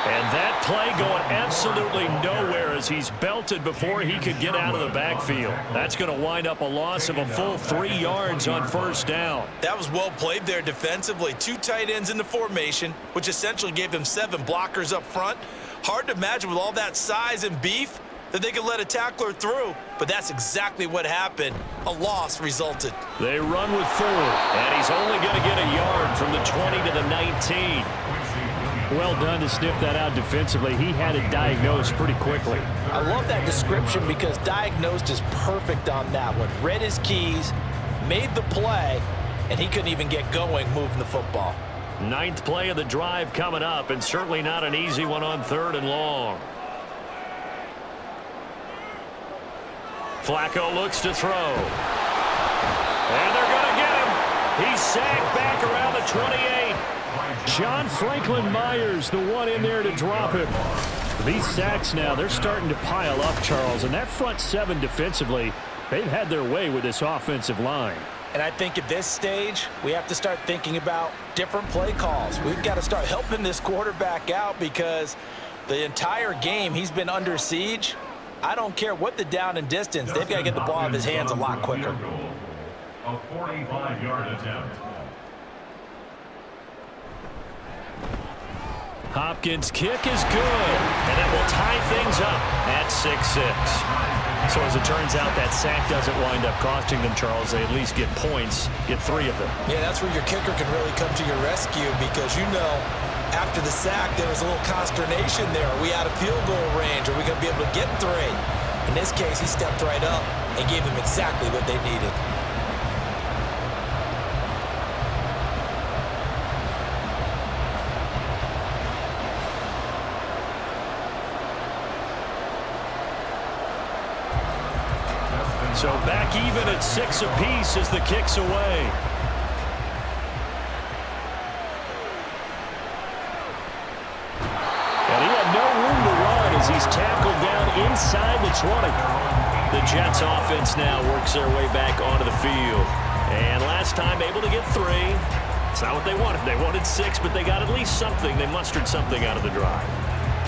And that play going absolutely nowhere as he's belted before he could get out of the backfield. That's going to wind up a loss of a full 3 yards on first down. That was well played there defensively. 2 tight ends in the formation, which essentially gave them 7 blockers up front. Hard to imagine with all that size and beef that they could let a tackler through, but that's exactly what happened. A loss resulted. They run with Ford, and he's only going to get a yard from the 20 to the 19. Well done to sniff that out defensively. He had it diagnosed pretty quickly. I love that description because diagnosed is perfect on that one. Read his keys, made the play, and he couldn't even get going moving the football. 9th play of the drive coming up, and certainly not an easy one on 3rd and long. Flacco looks to throw. And they're going to get him. He's sacked back around the 28. John Franklin Myers, the one in there to drop him. These sacks now, they're starting to pile up, Charles. And that front 7 defensively, they've had their way with this offensive line. And I think at this stage, we have to start thinking about different play calls. We've got to start helping this quarterback out because the entire game he's been under siege. I don't care what the down and distance. They've got to get the ball out of his hands a lot quicker. A 45-yard attempt. Hopkins' kick is good, and that will tie things up at 6-6. So as it turns out, that sack doesn't wind up costing them, Charles. They at least get points, get 3 of them. Yeah, that's where your kicker can really come to your rescue because, after the sack, there was a little consternation there. Are we out of field goal range? Are we going to be able to get 3? In this case, he stepped right up and gave them exactly what they needed. So back even at 6 apiece as the kick's away. And he had no room to run as he's tackled down inside the 20. The Jets offense now works their way back onto the field. And last time able to get 3. It's not what they wanted. They wanted 6, but they got at least something. They mustered something out of the drive.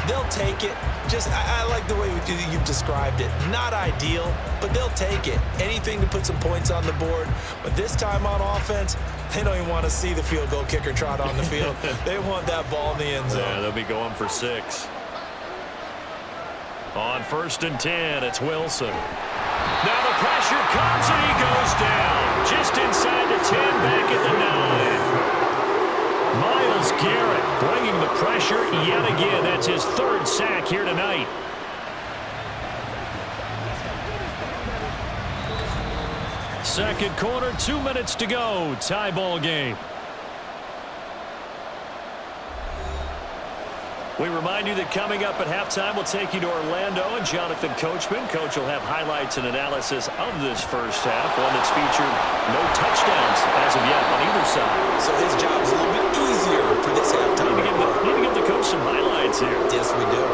They'll take it. I like the way you've described it. Not ideal, but they'll take it. Anything to put some points on the board. But this time on offense, they don't even want to see the field goal kicker trot on the field. They want that ball in the end zone. Yeah, they'll be going for 6. On 1st and 10, it's Wilson. Now the pressure comes and he goes down. Just inside the 10, back at the 9. Myles Garrett bringing the pressure yet again. That's his 3rd sack here tonight. Second quarter, 2 minutes to go. Tie ball game. We remind you that coming up at halftime, we'll take you to Orlando and Jonathan Coachman. Coach will have highlights and analysis of this first half, one that's featured no touchdowns as of yet on either side. So his job's a little bit easier for this halftime. Need to give the coach some highlights here. Yes, we do.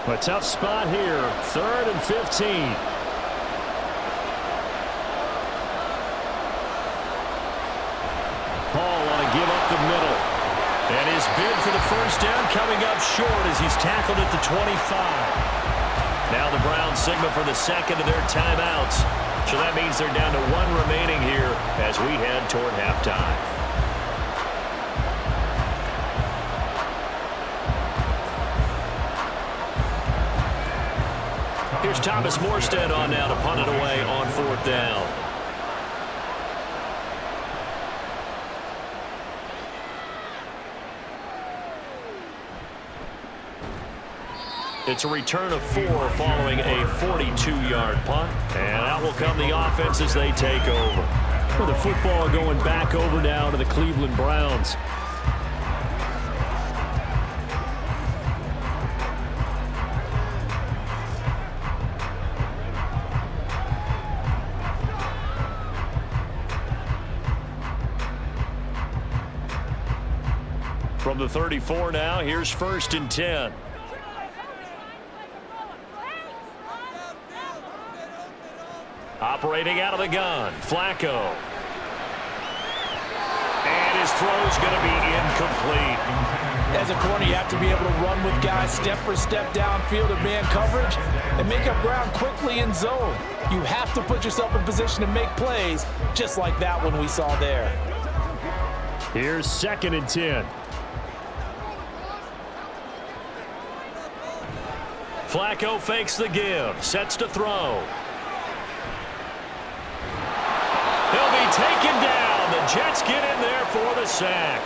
A tough spot here, 3rd and 15. Hall on a give up the middle. And his bid for the first down coming up short as he's tackled at the 25. Now the Browns signal for the second of their timeouts. So that means they're down to 1 remaining here as we head toward halftime. Here's Thomas Morstead on now to punt it away on 4th down. It's a return of 4 following a 42-yard punt. And out will come the offense as they take over. Well, the football going back over now to the Cleveland Browns. From the 34 now, here's 1st and 10. Operating out of the gun, Flacco. And his throw's going to be incomplete. As a corner, you have to be able to run with guys step for step downfield in man coverage and make up ground quickly in zone. You have to put yourself in position to make plays, just like that one we saw there. Here's 2nd and 10. Flacco fakes the give, sets to throw. He'll be taken down. The Jets get in there for the sack.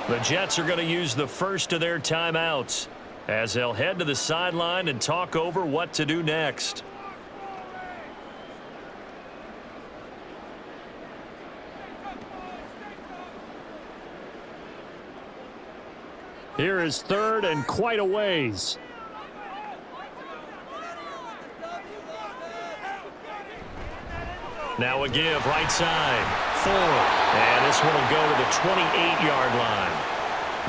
The Jets are going to use the first of their timeouts as they'll head to the sideline and talk over what to do next. Here is 3rd and quite a ways. Now a give right side. 4. And this one will go to the 28-yard line.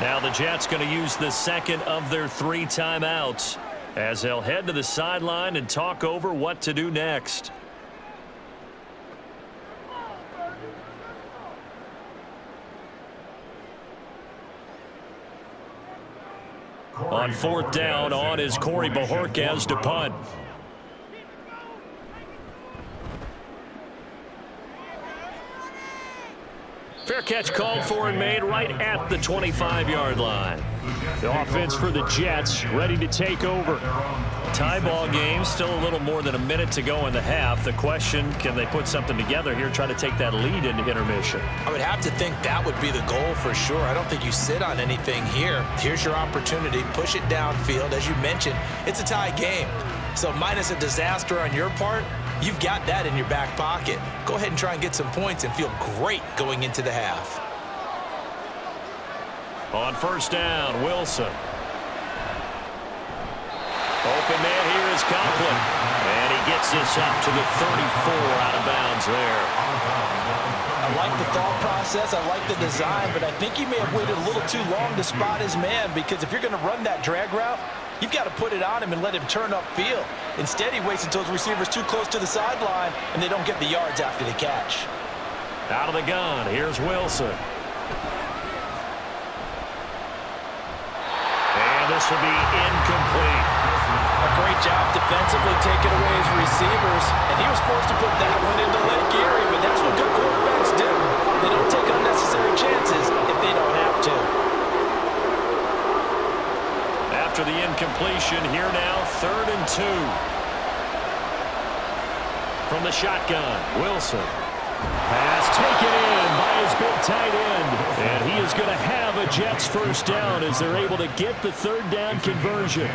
Now the Jets going to use the second of their 3 timeouts as they'll head to the sideline and talk over what to do next. On 4th down, on is Corey Bojorquez to punt. Fair catch called for and made right at the 25-yard line. The offense for the Jets ready to take over. Tie ball game, still a little more than a minute to go in the half. The question, can they put something together here, try to take that lead into intermission? I would have to think that would be the goal for sure. I don't think you sit on anything here. Here's your opportunity. Push it downfield. As you mentioned, it's a tie game. So minus a disaster on your part, you've got that in your back pocket. Go ahead and try and get some points and feel great going into the half. On 1st down, Wilson. Open man here is Conklin. And he gets this up to the 34 out of bounds there. I like the thought process. I like the design, but I think he may have waited a little too long to spot his man, because if you're going to run that drag route, you've got to put it on him and let him turn upfield. Instead, he waits until his receiver's too close to the sideline, and they don't get the yards after the catch. Out of the gun, here's Wilson. And this will be incomplete. A great job defensively taking away his receivers, and he was forced to put that one into Lake Erie, but that's what good quarterbacks do. They don't take unnecessary chances if they don't have to. After the incompletion, here now, 3rd and 2. From the shotgun, Wilson. Pass taken in by his big tight end. And he is going to have a Jets 1st down as they're able to get the 3rd down conversion.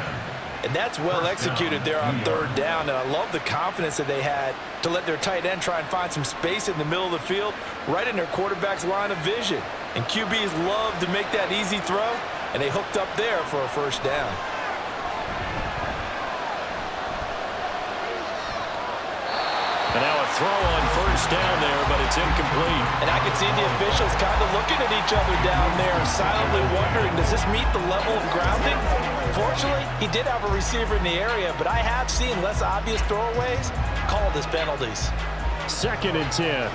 And that's well executed there on 3rd down, and I love the confidence that they had to let their tight end try and find some space in the middle of the field, right in their quarterback's line of vision. And QBs love to make that easy throw, and they hooked up there for a 1st down. And now a throw on 1st down there, but it's incomplete. And I can see the officials kind of looking at each other down there, silently wondering, does this meet the level of grounding? Fortunately, he did have a receiver in the area, but I have seen less obvious throwaways called as penalties. 2nd and 10.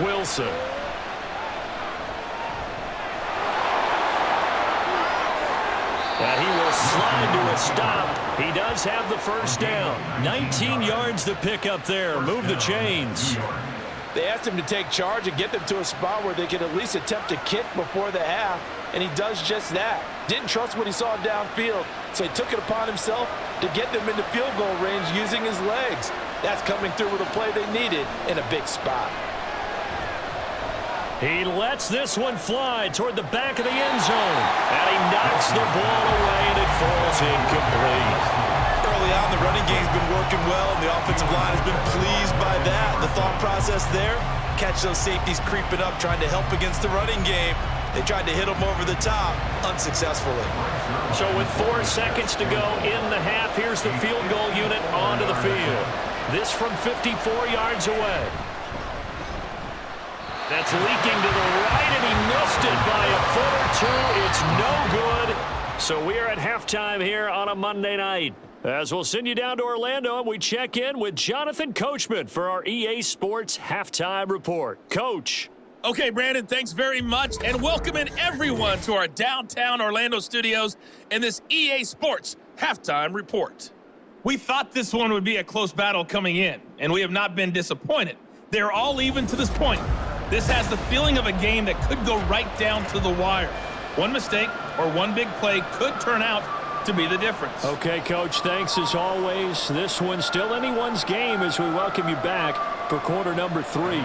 Wilson. And he will slide to a stop. He does have the 1st down. 19 yards to pick up there. Move the chains. They asked him to take charge and get them to a spot where they could at least attempt to kick before the half, and he does just that. Didn't trust what he saw downfield, so he took it upon himself to get them into field goal range using his legs. That's coming through with a play they needed in a big spot. He lets this one fly toward the back of the end zone. And he knocks the ball away, and it falls incomplete. Early on, the running game's been working well, and the offensive line has been pleased by that. The thought process there, catch those safeties creeping up, trying to help against the running game. They tried to hit them over the top, unsuccessfully. So with 4 seconds to go in the half, here's the field goal unit onto the field. This from 54 yards away. That's leaking to the right, and he missed it by a foot or two. It's no good. So we are at halftime here on a Monday night. As we'll send you down to Orlando, and we check in with Jonathan Coachman for our EA Sports Halftime Report. Coach. Okay, Brandon, thanks very much, and welcome in everyone to our downtown Orlando studios and this EA Sports Halftime Report. We thought this one would be a close battle coming in, and we have not been disappointed. They're all even to this point. This has the feeling of a game that could go right down to the wire. One mistake or one big play could turn out to be the difference. Okay, Coach, thanks as always. This one's still anyone's game as we welcome you back for quarter number 3.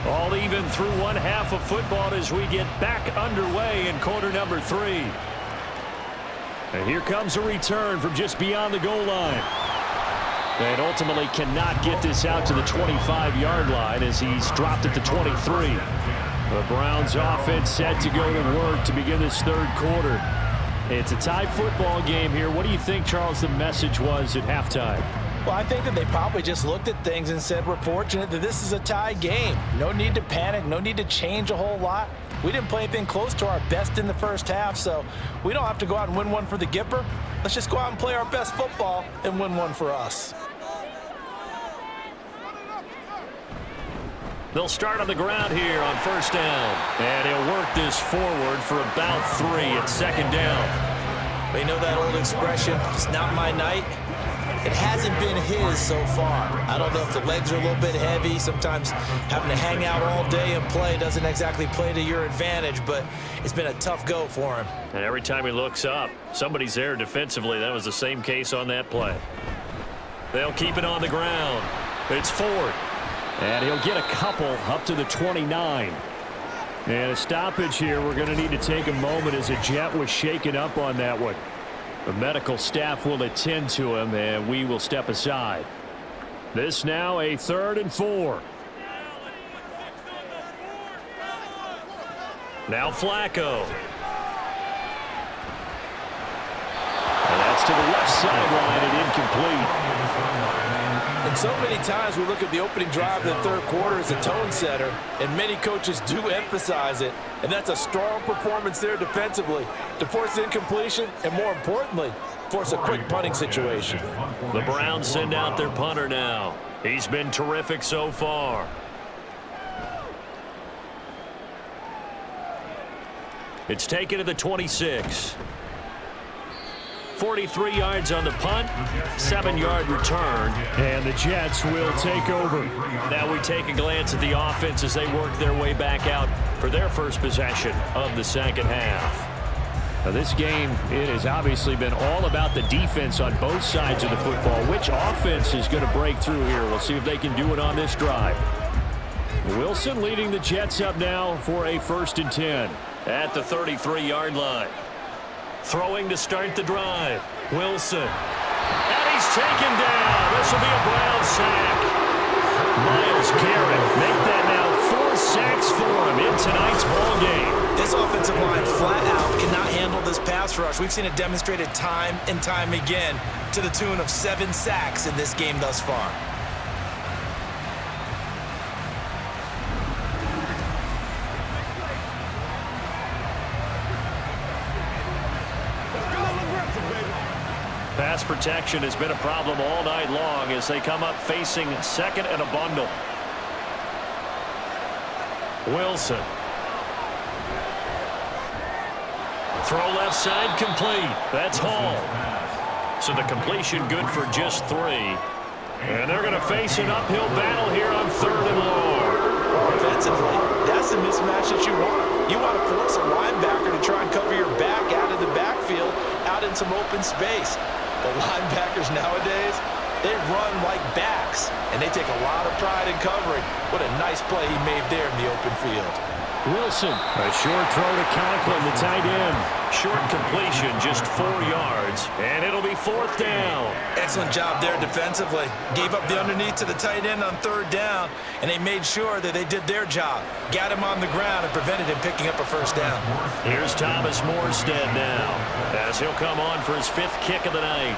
All even through one half of football as we get back underway in quarter number 3. And here comes a return from just beyond the goal line. And ultimately cannot get this out to the 25-yard line as he's dropped at the 23. The Browns offense set to go to work to begin this third quarter. It's a tie football game here. What do you think, Charles, the message was at halftime? Well, I think that they probably just looked at things and said, we're fortunate that this is a tie game. No need to panic, no need to change a whole lot. We didn't play anything close to our best in the first half, so we don't have to go out and win one for the Gipper. Let's just go out and play our best football and win one for us. They'll start on the ground here on first down. And he'll work this forward for about 3 at second down. You know that old expression, it's not my night? It hasn't been his so far. I don't know if the legs are a little bit heavy. Sometimes having to hang out all day and play doesn't exactly play to your advantage, but it's been a tough go for him. And every time he looks up, somebody's there defensively. That was the same case on that play. They'll keep it on the ground. It's Ford. And he'll get a couple up to the 29. And a stoppage here. We're going to need to take a moment as a Jet was shaken up on that one. The medical staff will attend to him, and we will step aside. This now a 3rd and 4. Now Flacco. And that's to the left sideline and incomplete. And so many times we look at the opening drive of the third quarter as a tone setter, and many coaches do emphasize it, and that's a strong performance there defensively to force incompletion and, more importantly, force a quick punting situation. The Browns send out their punter now. He's been terrific so far. It's taken to the 26. 43 yards on the punt, 7-yard return. And the Jets will take over. Now we take a glance at the offense as they work their way back out for their first possession of the second half. Now this game, it has obviously been all about the defense on both sides of the football. Which offense is going to break through here? We'll see if they can do it on this drive. Wilson leading the Jets up now for a 1st and 10. At the 33-yard line. Throwing to start the drive. Wilson. And he's taken down. This will be a Brown sack. Myles Garrett make that now 4 sacks for him in tonight's ball game. This offensive line flat out cannot handle this pass rush. We've seen it demonstrated time and time again to the tune of 7 sacks in this game thus far. Pass protection has been a problem all night long as they come up facing second and a bundle. Wilson. Throw left side complete. That's Hall. So the completion good for just 3. And they're going to face an uphill battle here on 3rd and long. Offensively, that's the mismatch that you want. You want to force a linebacker to try and cover your back out of the backfield, out in some open space. The linebackers nowadays, they run like backs, and they take a lot of pride in covering. What a nice play he made there in the open field. Wilson, a short throw to Conklin, the tight end. Short completion, just 4 yards, and it'll be 4th down. Excellent job there defensively. Gave up the underneath to the tight end on 3rd down, and they made sure that they did their job. Got him on the ground and prevented him picking up a 1st down. Here's Thomas Morstead now, as he'll come on for his 5th kick of the night.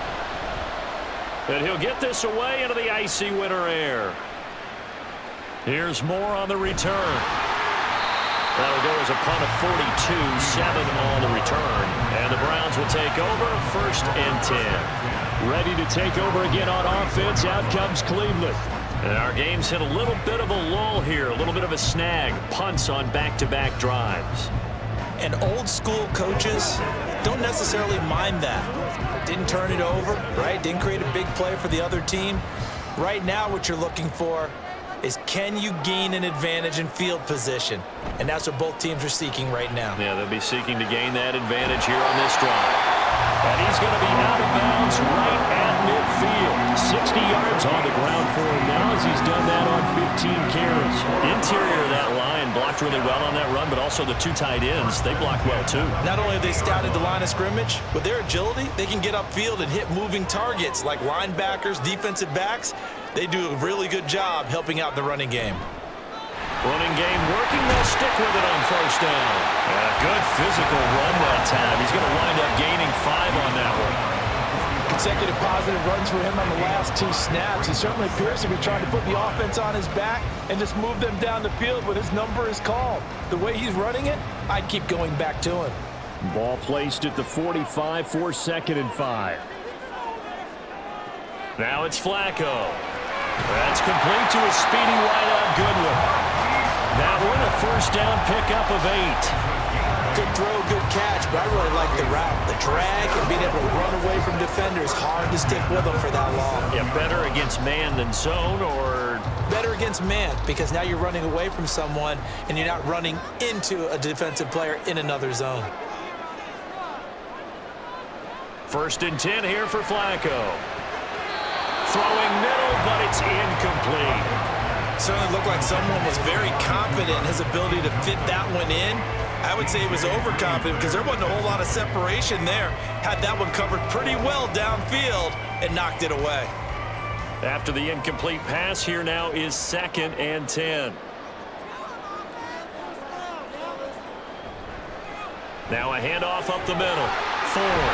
And he'll get this away into the icy winter air. Here's Moore on the return. That'll go as a punt of 42, 7 on the return. And the Browns will take over 1st and 10. Ready to take over again on offense. Out comes Cleveland. And our game's hit a little bit of a lull here, a little bit of a snag. Punts on back-to-back drives. And old school coaches don't necessarily mind that. Didn't turn it over, right? Didn't create a big play for the other team. Right now what you're looking for is, can you gain an advantage in field position? And that's what both teams are seeking right now. Yeah, they'll be seeking to gain that advantage here on this drive. And he's going to be out of bounds right at midfield. 60 yards on the ground for him now as he's done that on 15 carries. Interior of that line blocked really well on that run, but also the 2 tight ends, they blocked well too. Not only have they scouted the line of scrimmage, with their agility, they can get upfield and hit moving targets like linebackers, defensive backs. They do a really good job helping out the running game. Running game working. They'll stick with it on first down. And a good physical run that time. He's going to wind up gaining 5 on that one. Consecutive positive runs for him on the last 2 snaps. He certainly appears to be trying to put the offense on his back and just move them down the field when his number is called. The way he's running it, I'd keep going back to him. Ball placed at the 45 for 2nd and 5. Now it's Flacco. That's complete to a speedy wideout Goodwin. That one a first down pickup of 8. Good throw, good catch, but I really like the route. The drag and being able to run away from defenders, hard to stick with them for that long. Yeah, better against man than zone, or? Better against man, because now you're running away from someone and you're not running into a defensive player in another zone. 1st and 10 here for Flacco. Throwing middle, but it's incomplete. Certainly looked like someone was very confident in his ability to fit that one in. I would say he was overconfident because there wasn't a whole lot of separation there. Had that one covered pretty well downfield and knocked it away. After the incomplete pass, here now is 2nd and 10. Now a handoff up the middle. Ford.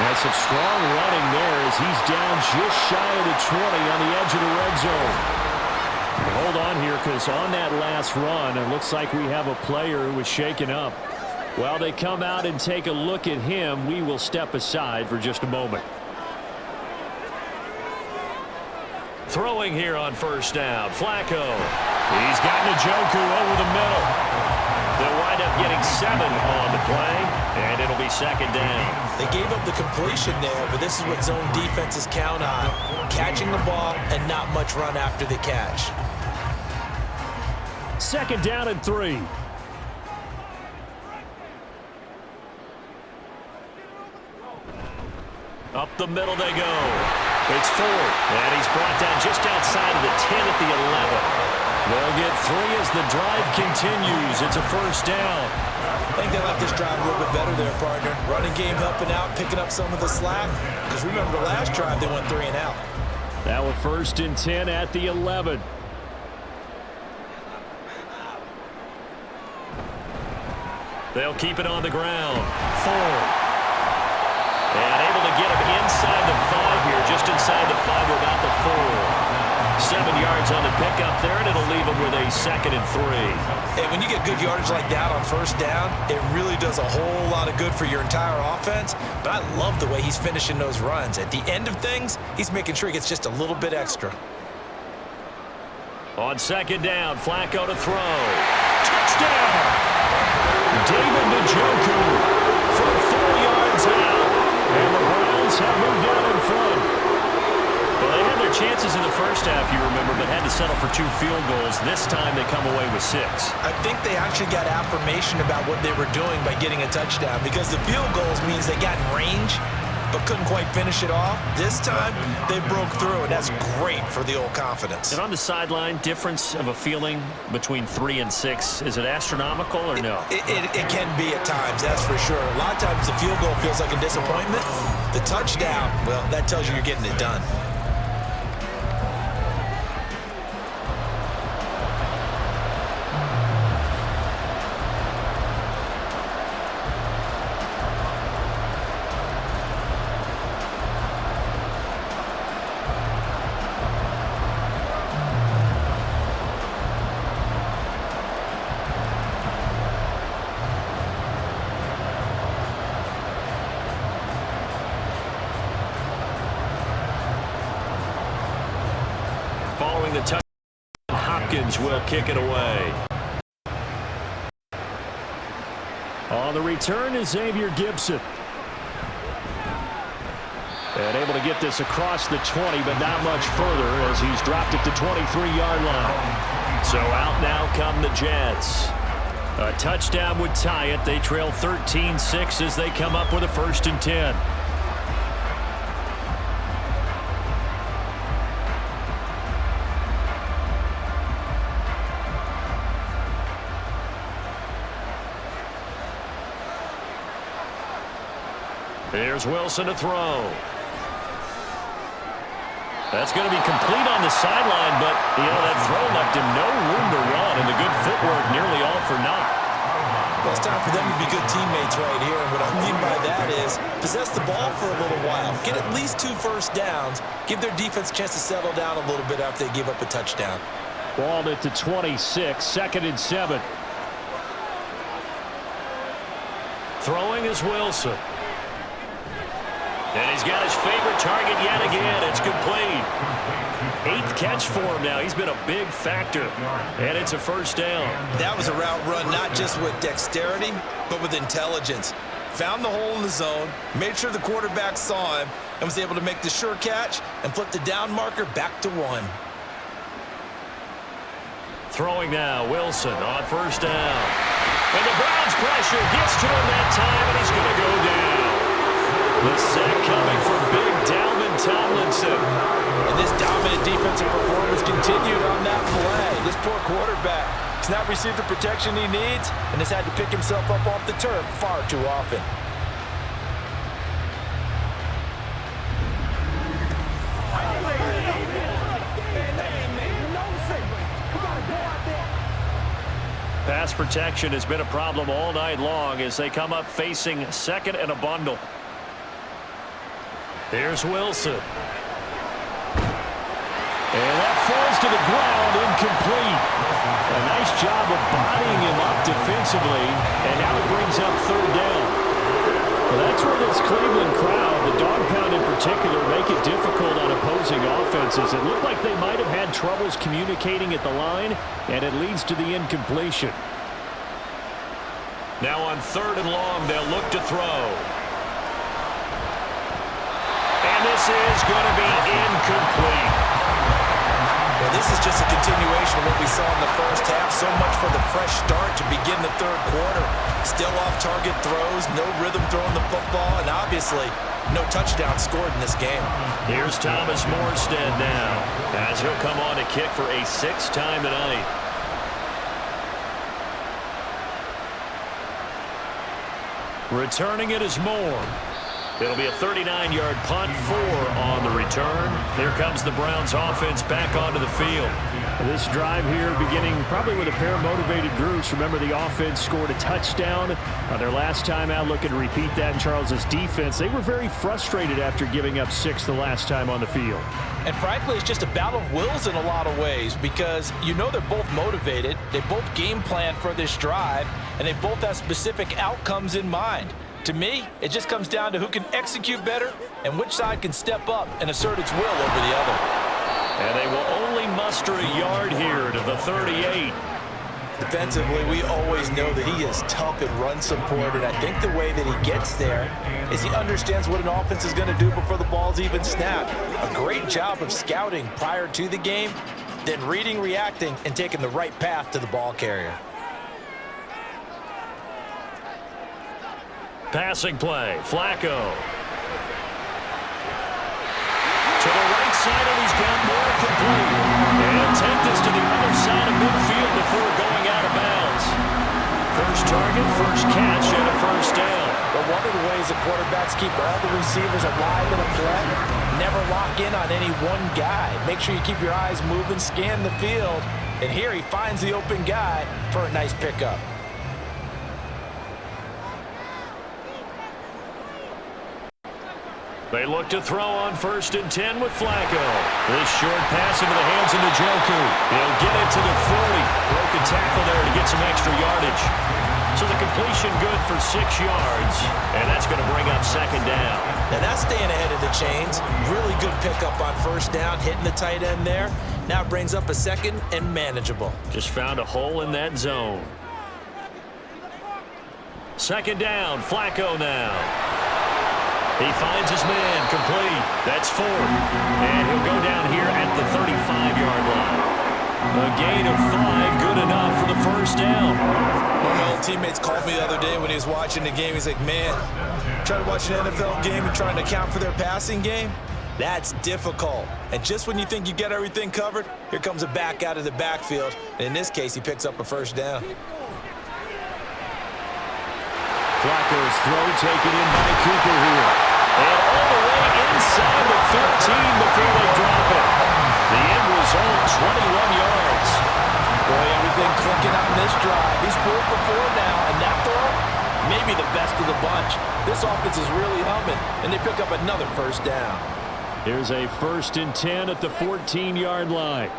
That's some strong running there as he's down just shy of the 20 on the edge of the red zone. Hold on here, because on that last run, it looks like we have a player who was shaken up. While they come out and take a look at him, we will step aside for just a moment. Throwing here on first down, Flacco. He's got Njoku over the middle. They'll wind up getting 7 on the play, and it'll be 2nd down. They gave up the completion there, but this is what zone defenses count on. Catching the ball and not much run after the catch. 2nd down and 3. Up the middle they go. It's Ford, and he's brought down just outside of the 10 at the 11. They'll get 3 as the drive continues. It's a first down. I think they like this drive a little bit better there, partner. Running game helping out, picking up some of the slack. Because remember the last drive, they went 3 and out. That was 1st and 10 at the 11. They'll keep it on the ground. Ford. And able to get him inside the 5 here, just inside the 5, about the 4. 7 yards on the pickup there, and it'll leave him with a 2nd and 3. And when you get good yardage like that on first down, it really does a whole lot of good for your entire offense. But I love the way he's finishing those runs. At the end of things, he's making sure he gets just a little bit extra. On 2nd down, Flacco to throw. Touchdown! David Njoku for 4 yards out. And the Browns have moved out in front. Well, they had their chances in the first half, you remember, but had to settle for 2 field goals. This time they come away with 6. I think they actually got affirmation about what they were doing by getting a touchdown, because the field goals means they got in range but couldn't quite finish it off. This time they broke through, and that's great for the old confidence. And on the sideline, difference of a feeling between 3 and 6, is it astronomical or no? It can be at times, that's for sure. A lot of times the field goal feels like a disappointment. The touchdown, well, that tells you you're getting it done. Following the touchdown, Hopkins will kick it away. On the return is Xavier Gibson. And able to get this across the 20, but not much further as he's dropped it to 23-yard line. So out now come the Jets. A touchdown would tie it. They trail 13-6 as they come up with a 1st and 10. Here's Wilson to throw. That's going to be complete on the sideline, but, that throw left him no room to run, and the good footwork nearly all for naught. Well, it's time for them to be good teammates right here, and what I mean by that is possess the ball for a little while, get at least 2 first downs, give their defense a chance to settle down a little bit after they give up a touchdown. Ball at the 26, 2nd and 7. Throwing is Wilson. And he's got his favorite target yet again. It's complete. 8th catch for him now. He's been a big factor. And it's a first down. That was a route run not just with dexterity, but with intelligence. Found the hole in the zone, made sure the quarterback saw him, and was able to make the sure catch and flip the down marker back to 1. Throwing now, Wilson on first down. And the Browns pressure gets to him that time, and he's going to go down. The sack coming from big Dalvin Tomlinson. And this dominant defensive performance continued on that play. This poor quarterback has not received the protection he needs and has had to pick himself up off the turf far too often. Pass protection has been a problem all night long as they come up facing 2nd and a bundle. Here's Wilson. And that falls to the ground, incomplete. A nice job of bodying him up defensively, and now it brings up 3rd down. Well, that's where this Cleveland crowd, the dog pound in particular, make it difficult on opposing offenses. It looked like they might have had troubles communicating at the line, and it leads to the incompletion. Now on 3rd and long, they'll look to throw. And this is going to be incomplete. Well, this is just a continuation of what we saw in the first half. So much for the fresh start to begin the 3rd quarter. Still off-target throws, no rhythm throwing the football, and obviously no touchdown scored in this game. Here's Thomas Morstead now, as he'll come on to kick for a 6th time tonight. Returning it is Moore. It'll be a 39-yard punt, 4 on the return. Here comes the Browns offense back onto the field. This drive here beginning probably with a pair of motivated groups. Remember, the offense scored a touchdown on their last time out. Looking to repeat that in Charles's defense. They were very frustrated after giving up 6 the last time on the field. And frankly, it's just a battle of wills in a lot of ways because they're both motivated. They both game plan for this drive, and they both have specific outcomes in mind. To me, it just comes down to who can execute better and which side can step up and assert its will over the other. And they will only muster a yard here to the 38. Defensively, we always know that he is tough in run support, and I think the way that he gets there is he understands what an offense is going to do before the ball's even snapped. A great job of scouting prior to the game, then reading, reacting, and taking the right path to the ball carrier. Passing play, Flacco. To the right side, and he's got more complete. And take this to the other side of midfield before going out of bounds. First target, first catch, and a first down. But one of the ways the quarterbacks keep all the receivers alive in a play, never lock in on any one guy. Make sure you keep your eyes moving, scan the field. And here he finds the open guy for a nice pickup. They look to throw on 1st and 10 with Flacco. This short pass into the hands of Njoku. He'll get it to the 40. Broken tackle there to get some extra yardage. So the completion good for 6 yards, and that's going to bring up 2nd down. Now that's staying ahead of the chains. Really good pickup on 1st down, hitting the tight end there. Now it brings up a 2nd and manageable. Just found a hole in that zone. 2nd down, Flacco now. He finds his man, complete. That's 4. And he'll go down here at the 35-yard line. A gain of 5, good enough for the first down. One of my old teammates called me the other day when he was watching the game. He's like, man, trying to watch an NFL game and trying to account for their passing game? That's difficult. And just when you think you get everything covered, here comes a back out of the backfield. And in this case, he picks up a first down. Flacco's throw taken in by Cooper here. And all the way inside. inside the 15 before they drop it. The end result, 21 yards. Boy, everything clicking on this drive. He's 4 for 4 now, and that throw, maybe the best of the bunch. This offense is really humming, and they pick up another first down. Here's a 1st and 10 at the 14-yard line.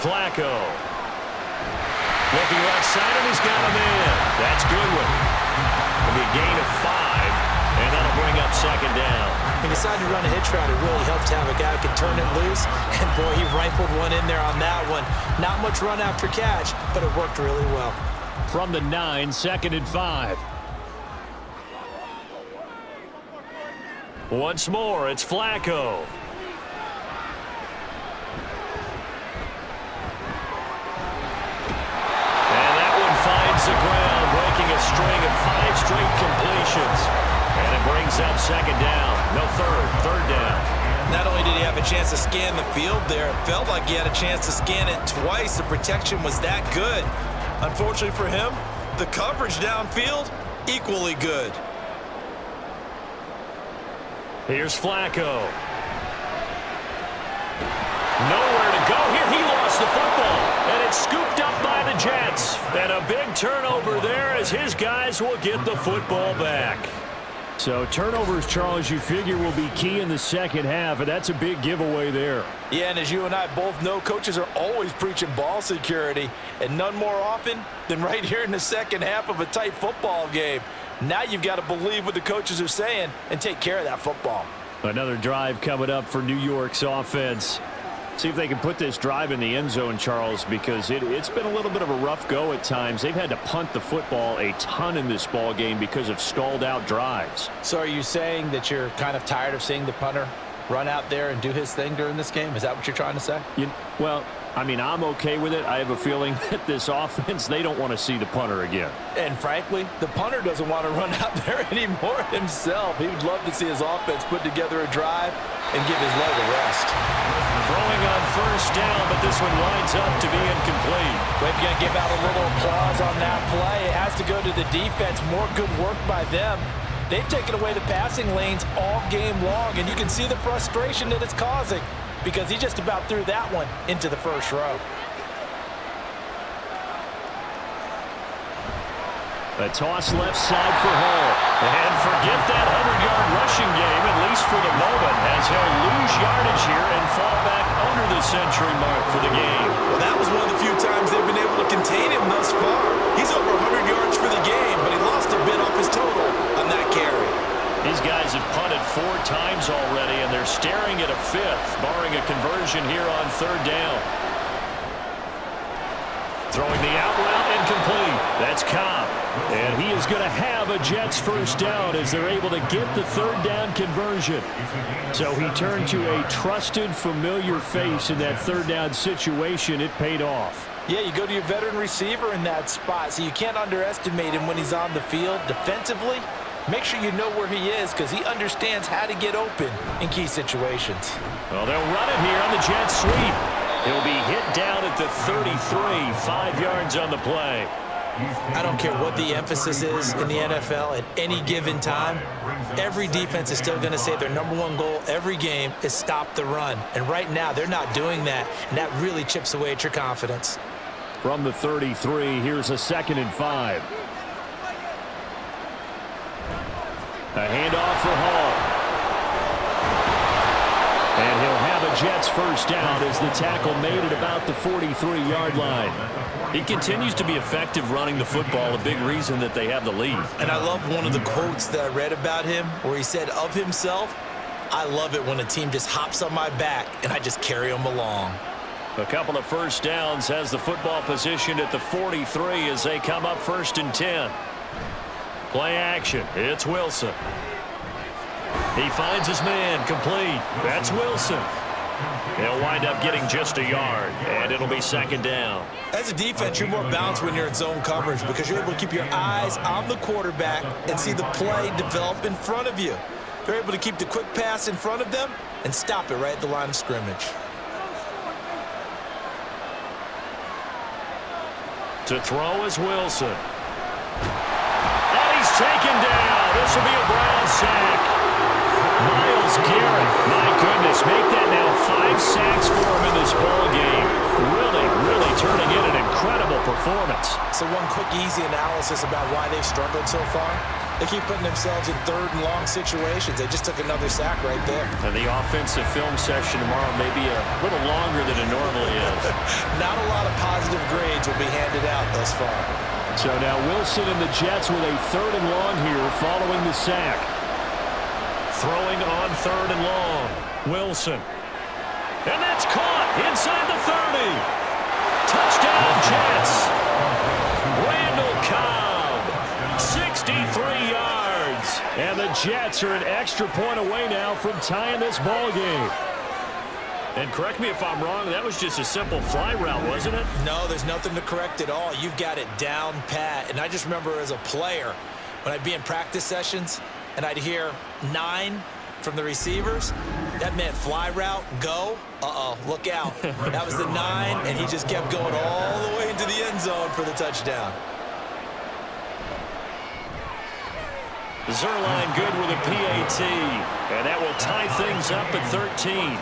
Flacco. Looking left side, and he's got him in. That's Goodwin. It'll be a gain of 5, and that'll bring up 2nd down. He decided to run a hitch route. It really helps to have a guy who can turn it loose. And, boy, he rifled one in there on that one. Not much run after catch, but it worked really well. From the 9, 2nd and 5. Once more, it's Flacco. And that one finds the ground, breaking a string of 5 straight completions. And it brings up 2nd down. No, 3rd down. Not only did he have a chance to scan the field there, it felt like he had a chance to scan it twice. The protection was that good. Unfortunately for him, the coverage downfield, equally good. Here's Flacco. Nowhere to go here. He lost the football, and it's scooped up by the Jets. And a big turnover there as his guys will get the football back. So turnovers, Charles, you figure will be key in the second half, and that's a big giveaway there. Yeah, and as you and I both know, coaches are always preaching ball security, and none more often than right here in the second half of a tight football game. Now you've got to believe what the coaches are saying and take care of that football. Another drive coming up for New York's offense. See if they can put this drive in the end zone, Charles, because it's been a little bit of a rough go at times. They've had to punt the football a ton in this ball game because of stalled out drives. So are you saying that you're kind of tired of seeing the punter run out there and do his thing during this game? Is that what you're trying to say? Well, I mean, I'm okay with it. I have a feeling that this offense, they don't want to see the punter again. And frankly, the punter doesn't want to run out there anymore himself. He would love to see his offense put together a drive and give his leg a rest. Throwing on 1st down, but this one winds up to be incomplete. We're going to give out a little applause on that play. It has to go to the defense. More good work by them. They've taken away the passing lanes all game long, and you can see the frustration that it's causing because he just about threw that one into the first row. A toss left side for Hall. And forget that 100-yard rushing game, at least for the moment, as he'll lose yardage here and fall back under the century mark for the game. Well, that was one of the few times they've been able to contain him thus far. He's over 100 yards for the game, but he lost a bit off his total on that carry. These guys have punted 4 times already, and they're staring at a 5th, barring a conversion here on 3rd down. Throwing the out route incomplete. That's Cobb. And he is going to have a Jets first down as they're able to get the 3rd down conversion. So he turned to a trusted, familiar face in that 3rd down situation. It paid off. Yeah, you go to your veteran receiver in that spot, so you can't underestimate him when he's on the field defensively. Make sure you know where he is because he understands how to get open in key situations. Well, they'll run it here on the jet sweep. He'll be hit down at the 33, 5 yards on the play. I don't care what the emphasis is in the NFL at any given time. Every defense is still going to say their #1 goal every game is stop the run. And right now, they're not doing that, and that really chips away at your confidence. From the 33, here's a 2nd and 5. A handoff for Hall. And he'll have a Jets first down as the tackle made at about the 43-yard line. He continues to be effective running the football, a big reason that they have the lead. And I love one of the quotes that I read about him where he said of himself, I love it when a team just hops on my back and I just carry them along. A couple of first downs, has the football positioned at the 43 as they come up 1st and 10. Play action. It's Wilson. He finds his man, complete. That's Wilson. He'll wind up getting just a yard, and it'll be 2nd down. As a defense, you're more balanced when you're in zone coverage because you're able to keep your eyes on the quarterback and see the play develop in front of you. They're able to keep the quick pass in front of them and stop it right at the line of scrimmage. To throw is Wilson. And he's taken down. This will be a Brown sack. Myles Garrett, my goodness, make that now 5 sacks for him in this ball game. Really turning in an incredible performance. So one quick, easy analysis about why they've struggled so far. They keep putting themselves in 3rd and long situations. They just took another sack right there. And the offensive film session tomorrow may be a little longer than it normally is. Not a lot of positive grades will be handed out thus far. So now Wilson and the Jets with a 3rd and long here following the sack. Throwing on 3rd and long. Wilson. And that's caught inside the 30. Touchdown, Jets. Randall Cobb, 63 yards. And the Jets are an extra point away now from tying this ball game. And correct me if I'm wrong, that was just a simple fly route, wasn't it? No, there's nothing to correct at all. You've got it down pat. And I just remember as a player, when I'd be in practice sessions and I'd hear 9 from the receivers, that meant fly route, go. Look out. That was the 9, and he just kept going all the way into the end zone for the touchdown. Zuerlein good with a PAT, and that will tie things up at 13.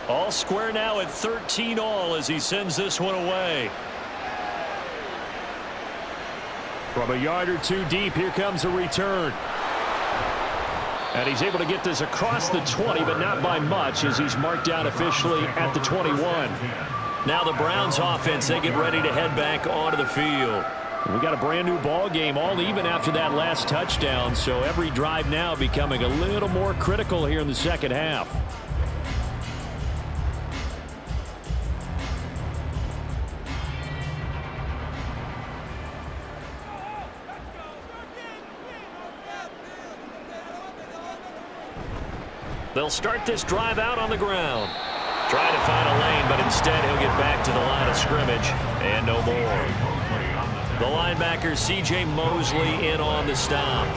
All square now at 13 all as he sends this one away. From a yard or 2 deep, here comes a return. And he's able to get this across the 20, but not by much as he's marked down officially at the 21. Now the Browns offense, they get ready to head back onto the field. We got a brand new ball game, all even after that last touchdown, so every drive now becoming a little more critical here in the second half. They'll start this drive out on the ground. Try to find a lane, but instead he'll get back to the line of scrimmage and no more. The linebacker C.J. Mosley in on the stop.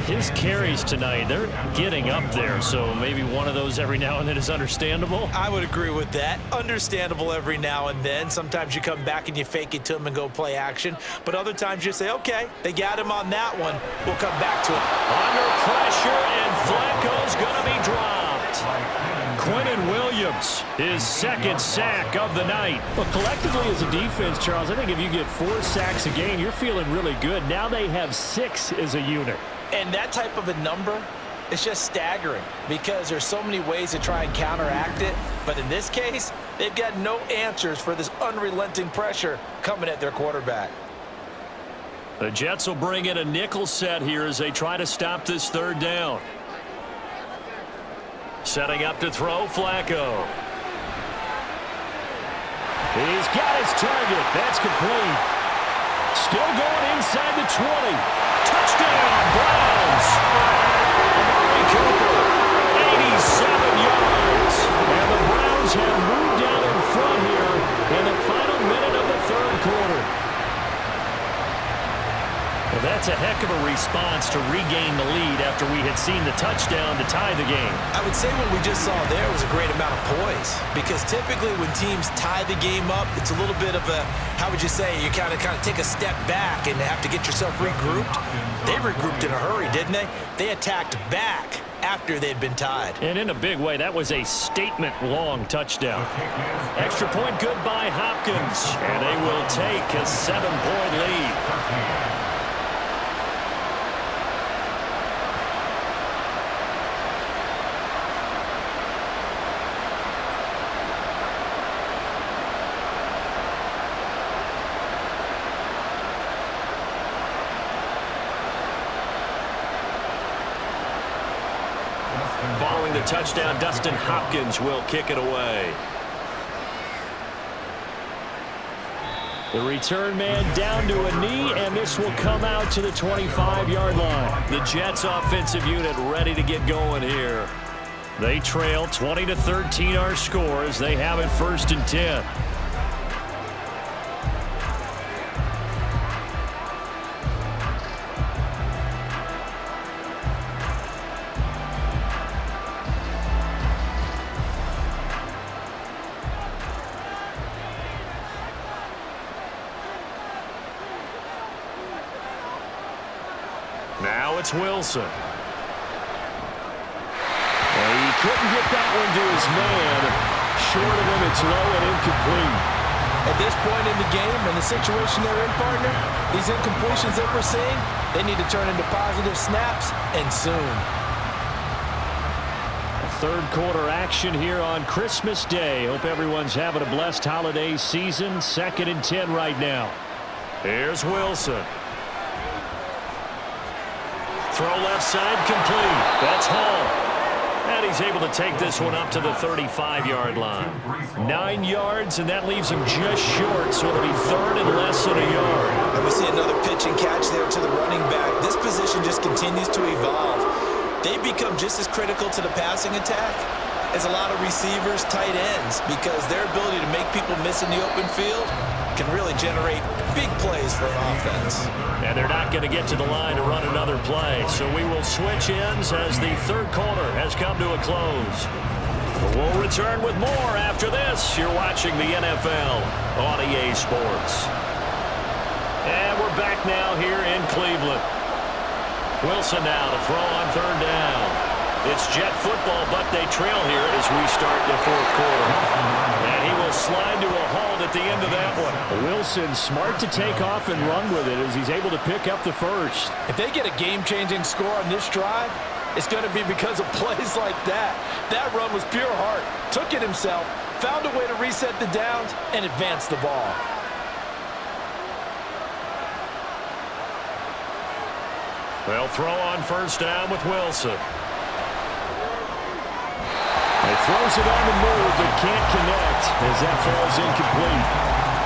His carries tonight, they're getting up there, so maybe one of those every now and then is understandable. I would agree with that. Understandable every now and then. Sometimes you come back and you fake it to him and go play action. But other times you say, okay, they got him on that one. We'll come back to it. Under pressure, and Flacco's going to be dropped. Quentin Williams, his 2nd sack of the night. Well, collectively as a defense, Charles, I think if you get 4 sacks a game, you're feeling really good. Now they have 6 as a unit. And that type of a number is just staggering because there's so many ways to try and counteract it. But in this case, they've got no answers for this unrelenting pressure coming at their quarterback. The Jets will bring in a nickel set here as they try to stop this 3rd down. Setting up to throw, Flacco. He's got his target. That's complete. Still going inside the 20. Touchdown, Browns. Amari Cooper, 87 yards. And the Browns have moved down in front here in the final minute of the 3rd quarter. Well, that's a heck of a response to regain the lead after we had seen the touchdown to tie the game. I would say what we just saw there was a great amount of poise because typically when teams tie the game up, it's a little bit of a, how would you say, you kind of take a step back and have to get yourself regrouped. They regrouped in a hurry, didn't they? They attacked back after they'd been tied. And in a big way, that was a statement-long touchdown. Extra point good by Hopkins, and they will take a 7-point lead. Following the touchdown, Dustin Hopkins will kick it away. The return man down to a knee, and this will come out to the 25-yard line. The Jets offensive unit ready to get going here. They trail 20-13 our score as they have it 1st and 10. Now it's Wilson. He couldn't get that one to his man. Short of him, it's low and incomplete. At this point in the game and the situation they're in, partner, these incompletions that we're seeing, they need to turn into positive snaps, and soon. Third quarter action here on Christmas Day. Hope everyone's having a blessed holiday season. 2nd and 10 right now. Here's Wilson. Throw left side complete. That's Hall. And he's able to take this one up to the 35-yard line. 9 yards, and that leaves him just short, so it'll be 3rd and less than a yard. And we see another pitch and catch there to the running back. This position just continues to evolve. They become just as critical to the passing attack as a lot of receivers, tight ends, because their ability to make people miss in the open field can really generate big plays for an offense. And they're not going to get to the line to run another play, so we will switch ends as the third quarter has come to a close. We'll return with more after this. You're watching the NFL on EA Sports. And we're back now here in Cleveland. Wilson now to throw on 3rd down. It's Jet football, but they trail here as we start the 4th quarter. And he will slide to a halt at the end of that one. Wilson smart to take off and run with it as he's able to pick up the first. If they get a game-changing score on this drive, it's going to be because of plays like that. That run was pure heart. Took it himself, found a way to reset the downs, and advance the ball. They'll throw on 1st down with Wilson. He throws it on the move, but can't connect as that falls incomplete.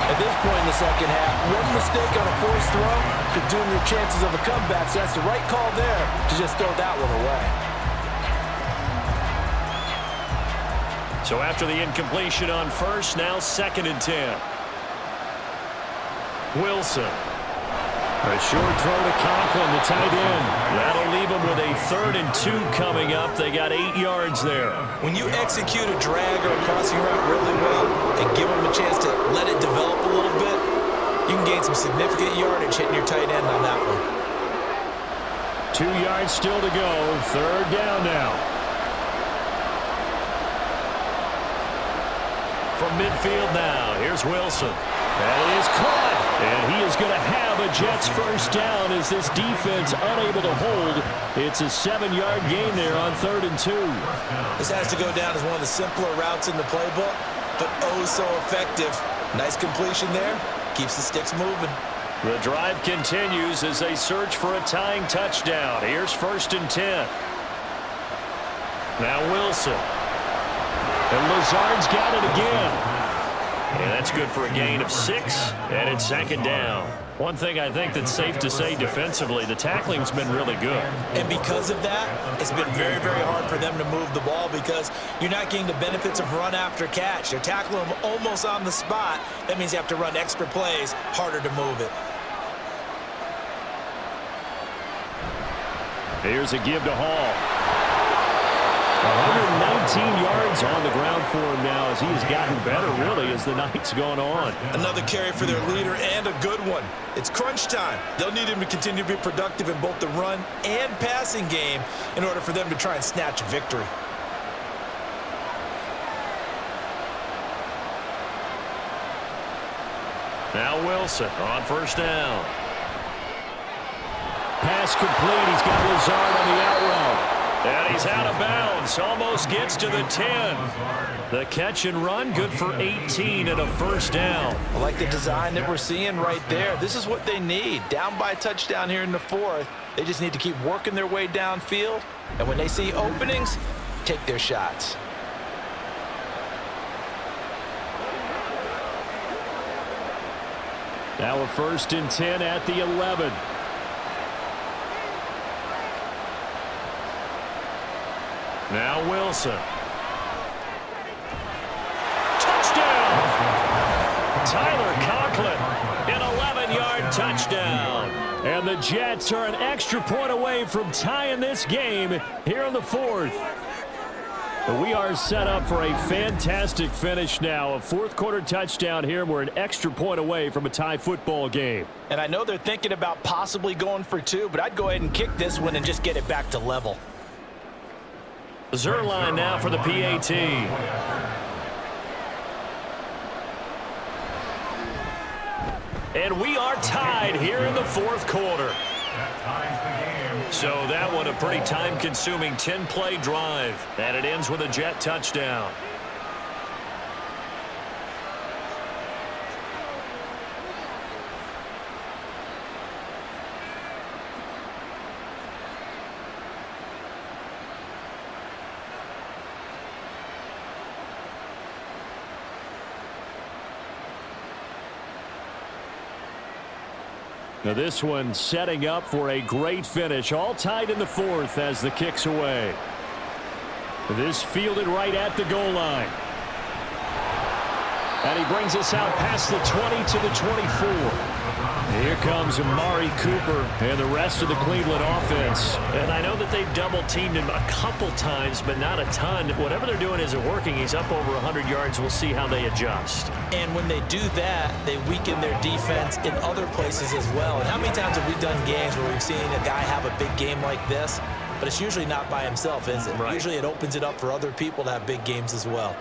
At this point in the second half, one mistake on a forced throw could doom your chances of a comeback, so that's the right call there to just throw that one away. So after the incompletion on 1st, now 2nd and 10. Wilson. A short throw to Conklin, the tight end. That'll leave them with a 3rd and 2 coming up. They got 8 yards there. When you execute a drag or a crossing route really well and give them a chance to let it develop a little bit, you can gain some significant yardage hitting your tight end on that one. 2 yards still to go. 3rd down now. From midfield now, here's Wilson. That is caught. And he is going to have a Jets 1st down as this defense unable to hold. It's a 7-yard gain there on 3rd and 2. This has to go down as one of the simpler routes in the playbook, but oh so effective. Nice completion there. Keeps the sticks moving. The drive continues as they search for a tying touchdown. Here's 1st and 10. Now Wilson. And Lazard's got it again. And that's good for a gain of 6, and it's 2nd down. One thing I think that's safe to say defensively, the tackling's been really good. And because of that, it's been very, very hard for them to move the ball because you're not getting the benefits of run after catch. They're tackling them almost on the spot. That means you have to run extra plays, harder to move it. Here's a give to Hall. 119 yards on the ground for him now as he has gotten better, really, as the night's gone on. Another carry for their leader and a good one. It's crunch time. They'll need him to continue to be productive in both the run and passing game in order for them to try and snatch a victory. Now Wilson on 1st down. Pass complete. He's got Lazard on the out route. And he's out of bounds. Almost gets to the 10. The catch and run, good for 18 and a 1st down. I like the design that we're seeing right there. This is what they need. Down by a touchdown here in the 4th. They just need to keep working their way downfield. And when they see openings, take their shots. Now a 1st and 10 at the 11. Now Wilson. Touchdown! Tyler Conklin, an 11-yard touchdown. And the Jets are an extra point away from tying this game here in the fourth. We are set up for a fantastic finish now. A fourth-quarter touchdown here. We're an extra point away from a tie football game. And I know they're thinking about possibly going for two, but I'd go ahead and kick this one and just get it back to level. Zuerlein now for the PAT. And we are tied here in the fourth quarter. So that one a pretty time-consuming 10-play drive. And it ends with a Jet touchdown. Now this one setting up for a great finish. All tied in the fourth as the kick's away. This fielded right at the goal line. And he brings us out past the 20 to the 24. Here comes Amari Cooper and the rest of the Cleveland offense. And I know that they've double-teamed him a couple times, but not a ton. Whatever they're doing isn't working. He's up over 100 yards. We'll see how they adjust. And when they do that, they weaken their defense in other places as well. And how many times have we done games where we've seen a guy have a big game like this, but it's usually not by himself, is it? Right. Usually it opens it up for other people to have big games as well.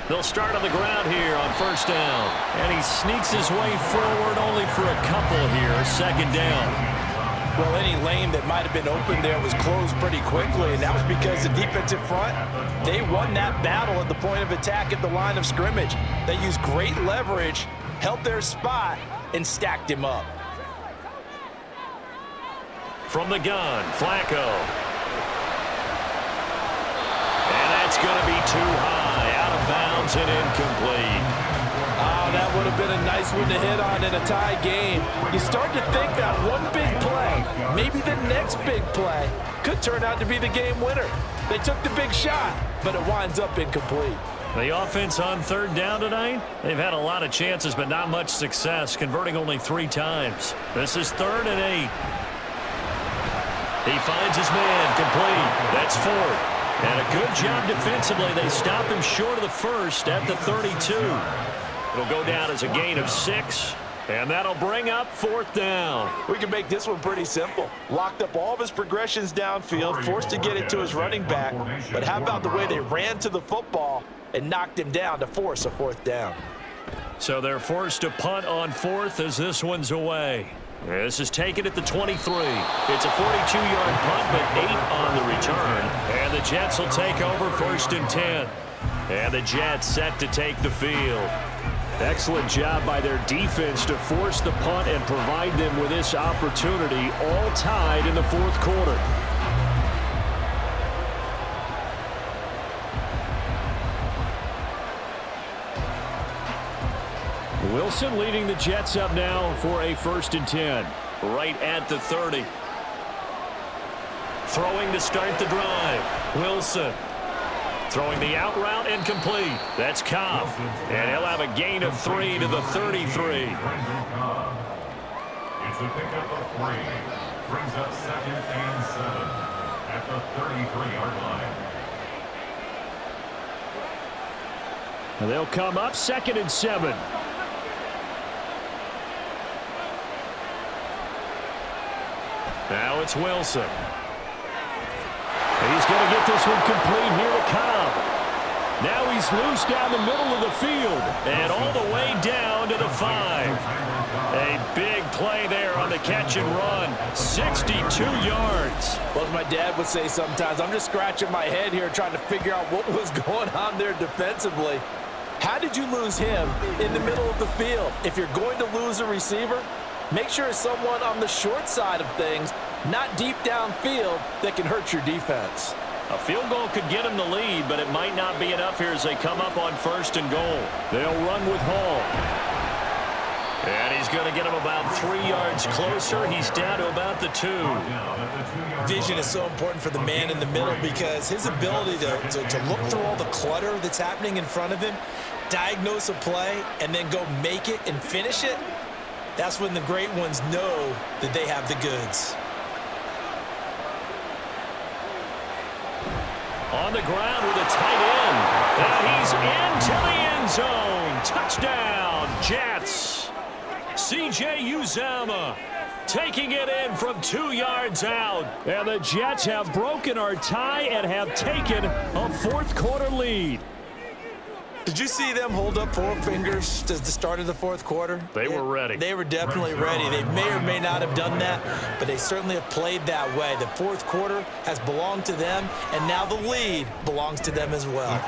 They'll start on the ground here on first down. And he sneaks his way forward only for a couple here. Second down. Well, any lane that might have been open there was closed pretty quickly, and that was because the defensive front, they won that battle at the point of attack at the line of scrimmage. They used great leverage, held their spot, and stacked him up. From the gun, Flacco. And that's going to be too high, out of bounds and incomplete. Oh, that would have been a nice one to hit on in a tie game. You start to think that one big play, maybe the next big play, could turn out to be the game winner. They took the big shot, but it winds up incomplete. The offense on third down tonight, they've had a lot of chances, but not much success, converting only 3 times. This is 3rd and 8. He finds his man, complete. That's 4th. And a good job defensively. They stop him short of the first at the 32. It'll go down as a gain of 6, and that'll bring up 4th down. We can make this one pretty simple. Locked up all of his progressions downfield, forced to get it to his running back. But how about the way they ran to the football and knocked him down to force a 4th down? So they're forced to punt on 4th as this one's away. This is taken at the 23. It's a 42-yard punt, but 8 on the return. And the Jets will take over 1st and 10. And the Jets set to take the field. Excellent job by their defense to force the punt and provide them with this opportunity, all tied in the fourth quarter. Wilson leading the Jets up now for a 1st and 10. Right at the 30. Throwing to start the drive. Wilson. Throwing the out route and complete. That's Cobb. And he'll have a gain of 3 to the 33. It's a pickup of 3. Brings up 2nd and 7 at the 33-yard line. And they'll come up 2nd and 7. Now it's Wilson. He's going to get this one complete here to Cobb. Now he's loose down the middle of the field. And all the way down to the 5. A big play there on the catch and run. 62 yards. Well, as my dad would say sometimes, I'm just scratching my head here trying to figure out what was going on there defensively. How did you lose him in the middle of the field? If you're going to lose a receiver, make sure it's someone on the short side of things, not deep downfield, that can hurt your defense. A field goal could get them the lead, but it might not be enough here as they come up on 1st and goal. They'll run with Hall. And he's going to get him about 3 yards closer. He's down to about the 2. Vision is so important for the man in the middle because his ability to look through all the clutter that's happening in front of him, diagnose a play, and then go make it and finish it, that's when the great ones know that they have the goods. On the ground with a tight end. And he's into the end zone. Touchdown, Jets. C.J. Uzomah taking it in from 2 yards out. And the Jets have broken our tie and have taken a fourth-quarter lead. Did you see them hold up 4 fingers at the start of the fourth quarter? They were ready. They were definitely ready. They may or may not have done that, but they certainly have played that way. The fourth quarter has belonged to them, and now the lead belongs to them as well.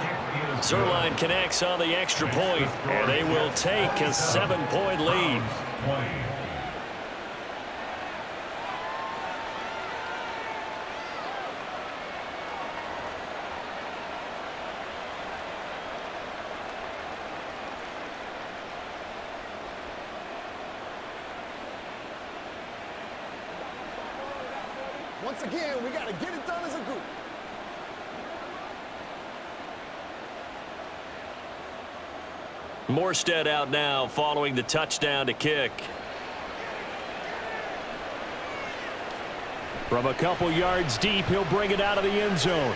Zuerlein connects on the extra point, and they will take a 7-point lead. Once again, we got to get it done as a group. Morstead out now following the touchdown to kick. From a couple yards deep, he'll bring it out of the end zone.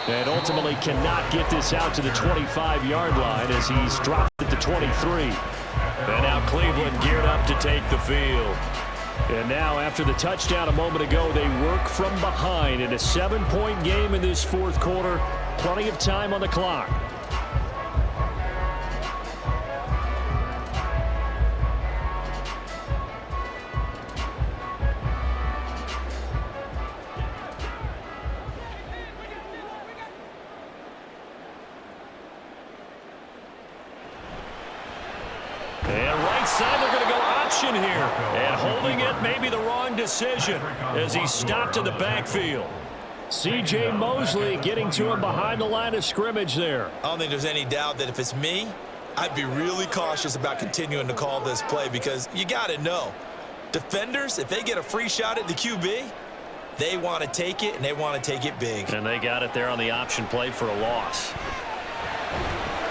And ultimately cannot get this out to the 25-yard line as he's dropped at the 23. And now Cleveland geared up to take the field. And now, after the touchdown a moment ago, they work from behind in a 7-point game in this fourth quarter. Plenty of time on the clock. And right side, they're going to go option here. And holding it may be the wrong decision as he stopped in the backfield. C.J. Mosley getting to him behind the line of scrimmage there. I don't think there's any doubt that if it's me, I'd be really cautious about continuing to call this play because you got to know, defenders, if they get a free shot at the QB, they want to take it, and they want to take it big. And they got it there on the option play for a loss.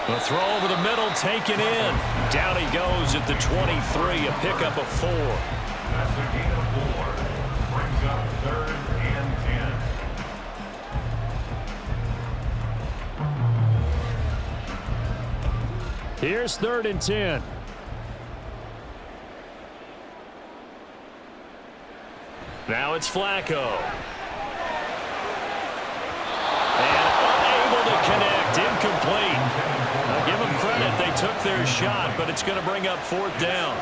The throw over the middle, taken in. Down he goes at the 23, a pickup of 4. That's a gain of 4. Brings up 3rd and 10. Here's 3rd and 10. Now it's Flacco. And unable to connect, incomplete. I'll give them credit, they took their shot, but it's going to bring up 4th down.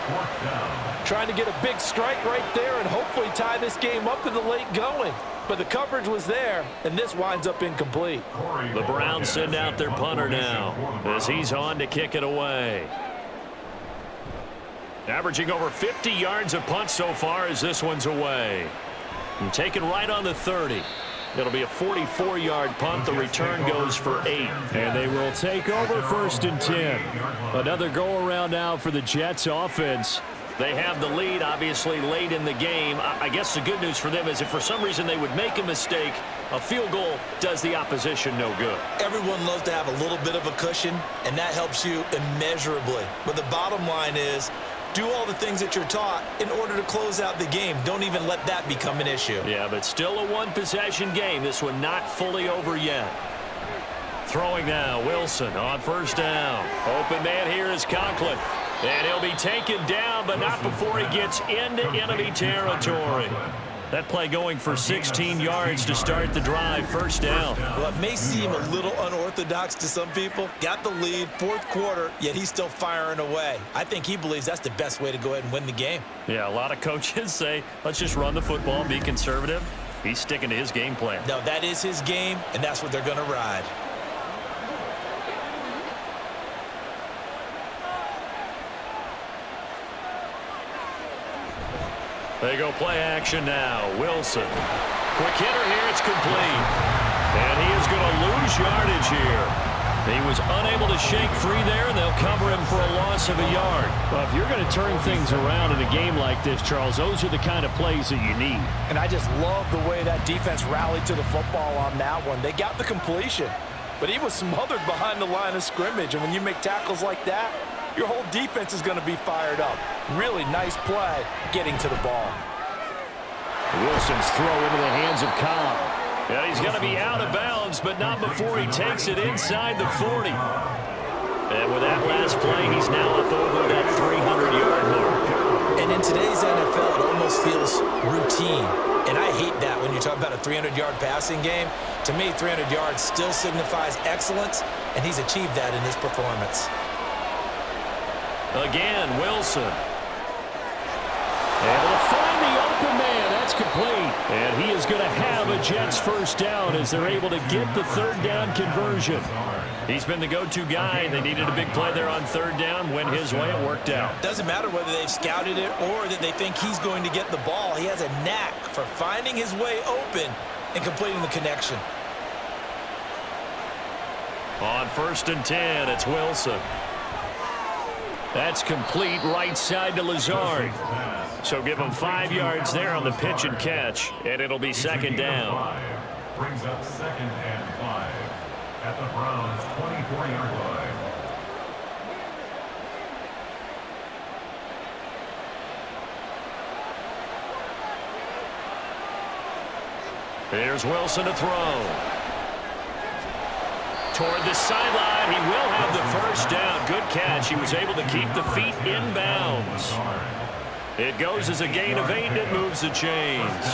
Trying to get a big strike right there and hopefully tie this game up in the late going. But the coverage was there, and this winds up incomplete. The Browns send out their punter now as he's on to kick it away. Averaging over 50 yards a punt so far as this one's away. And taken right on the 30. It'll be a 44-yard punt. The return goes for 8. And they will take over 1st and 10. Another go-around now for the Jets offense. They have the lead, obviously, late in the game. I guess the good news for them is if for some reason they would make a mistake, a field goal does the opposition no good. Everyone loves to have a little bit of a cushion, and that helps you immeasurably. But the bottom line is, do all the things that you're taught in order to close out the game. Don't even let that become an issue. Yeah, but still a one-possession game. This one not fully over yet. Throwing now, Wilson on 1st down. Open man here is Conklin. And he'll be taken down, but not before he gets into enemy territory. That play going for 16 yards to start the drive. 1st down. Well, it may seem a little unorthodox to some people. Got the lead, 4th quarter, yet he's still firing away. I think he believes that's the best way to go ahead and win the game. Yeah, a lot of coaches say, let's just run the football and be conservative. He's sticking to his game plan. No, that is his game, and that's what they're going to ride. They go play action now. Wilson. Quick hitter here. It's complete. And he is going to lose yardage here. He was unable to shake free there, and they'll cover him for a loss of a yard. Well, if you're going to turn things around in a game like this, Charles, those are the kind of plays that you need. And I just love the way that defense rallied to the football on that one. They got the completion, but he was smothered behind the line of scrimmage. And when you make tackles like that, your whole defense is going to be fired up. Really nice play getting to the ball. Wilson's throw into the hands of Cobb. Yeah, he's going to be out of bounds, but not before he takes it inside the 40. And with that last play, he's now up over that 300-yard mark. And in today's NFL, it almost feels routine. And I hate that when you talk about a 300-yard passing game. To me, 300 yards still signifies excellence, and he's achieved that in this performance. Again, Wilson. Able to find the open man. That's complete. And he is going to have a Jets first down as they're able to get the third down conversion. He's been the go-to guy. They needed a big play there on third down. Went his way. It worked out. Doesn't matter whether they've scouted it or that they think he's going to get the ball. He has a knack for finding his way open and completing the connection. On 1st and 10, it's Wilson. That's complete right side to Lazard. So give him 5 yards there on the pitch and catch, and it'll be second down. Brings up 2nd and 5 at the Browns' 24-yard line. Here's Wilson to throw. Toward the sideline, he will have the first down. Good catch. He was able to keep the feet in bounds. It goes as a gain of 8, and it moves the chains.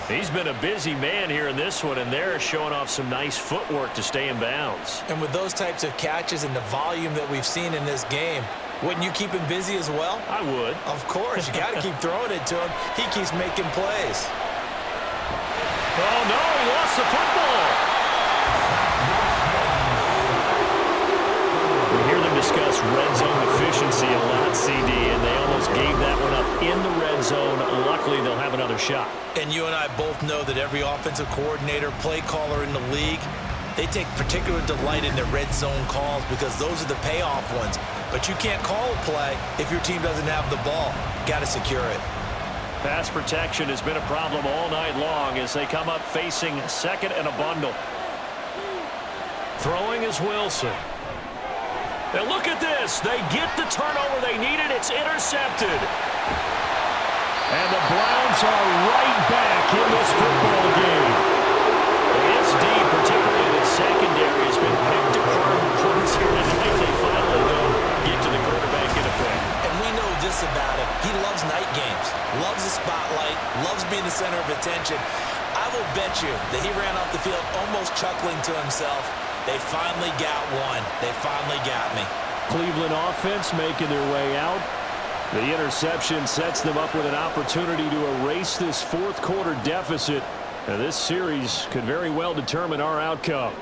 He's been a busy man here in this one, and they're showing off some nice footwork to stay in bounds. And with those types of catches and the volume that we've seen in this game, wouldn't you keep him busy as well? I would. Of course. You got to keep throwing it to him. He keeps making plays. Oh, no, he lost the football. We hear them discuss red zone efficiency a lot, CD, and they almost gave that one up in the red zone. Luckily, they'll have another shot. And you and I both know that every offensive coordinator, play caller in the league, they take particular delight in their red zone calls because those are the payoff ones. But you can't call a play if your team doesn't have the ball. Got to secure it. Pass protection has been a problem all night long as they come up facing second and a bundle. Throwing is Wilson. Now look at this. They get the turnover they needed. It's intercepted. And the Browns are right back in this football game. This D, particularly in the secondary, has been picked apart points here tonight. They finally get to the quarterback in effect. And we know this about him. He loves night games, loves the spotlight, loves being the center of attention. I will bet you that he ran off the field almost chuckling to himself. They finally got one. They finally got me. Cleveland offense making their way out. The interception sets them up with an opportunity to erase this fourth quarter deficit. Now, this series could very well determine our outcome.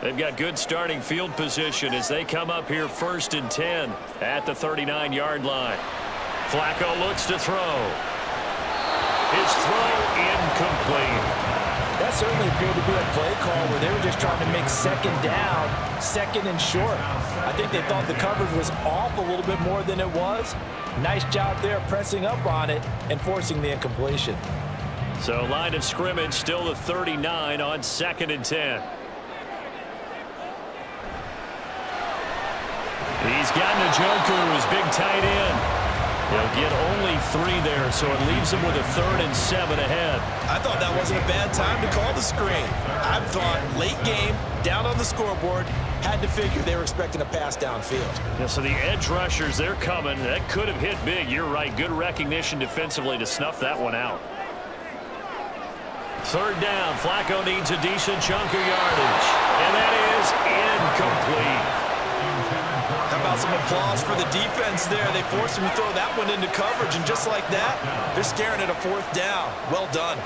They've got good starting field position as they come up here 1st and 10 at the 39-yard line. Flacco looks to throw. His throw incomplete. That certainly appeared to be a play call where they were just trying to make second down, second and short. I think they thought the coverage was off a little bit more than it was. Nice job there pressing up on it and forcing the incompletion. So line of scrimmage still the 39 on 2nd and 10. He's got Njoku, his big tight end. He'll get only 3 there, so it leaves him with a 3rd and 7 ahead. I thought that wasn't a bad time to call the screen. I thought late game, down on the scoreboard, had to figure they were expecting a pass downfield. Yeah, so the edge rushers, they're coming. That could have hit big. You're right. Good recognition defensively to snuff that one out. 3rd down. Flacco needs a decent chunk of yardage. And that is incomplete. How about some applause for the defense there? They forced him to throw that one into coverage, and just like that, they're staring at a 4th down. Well done.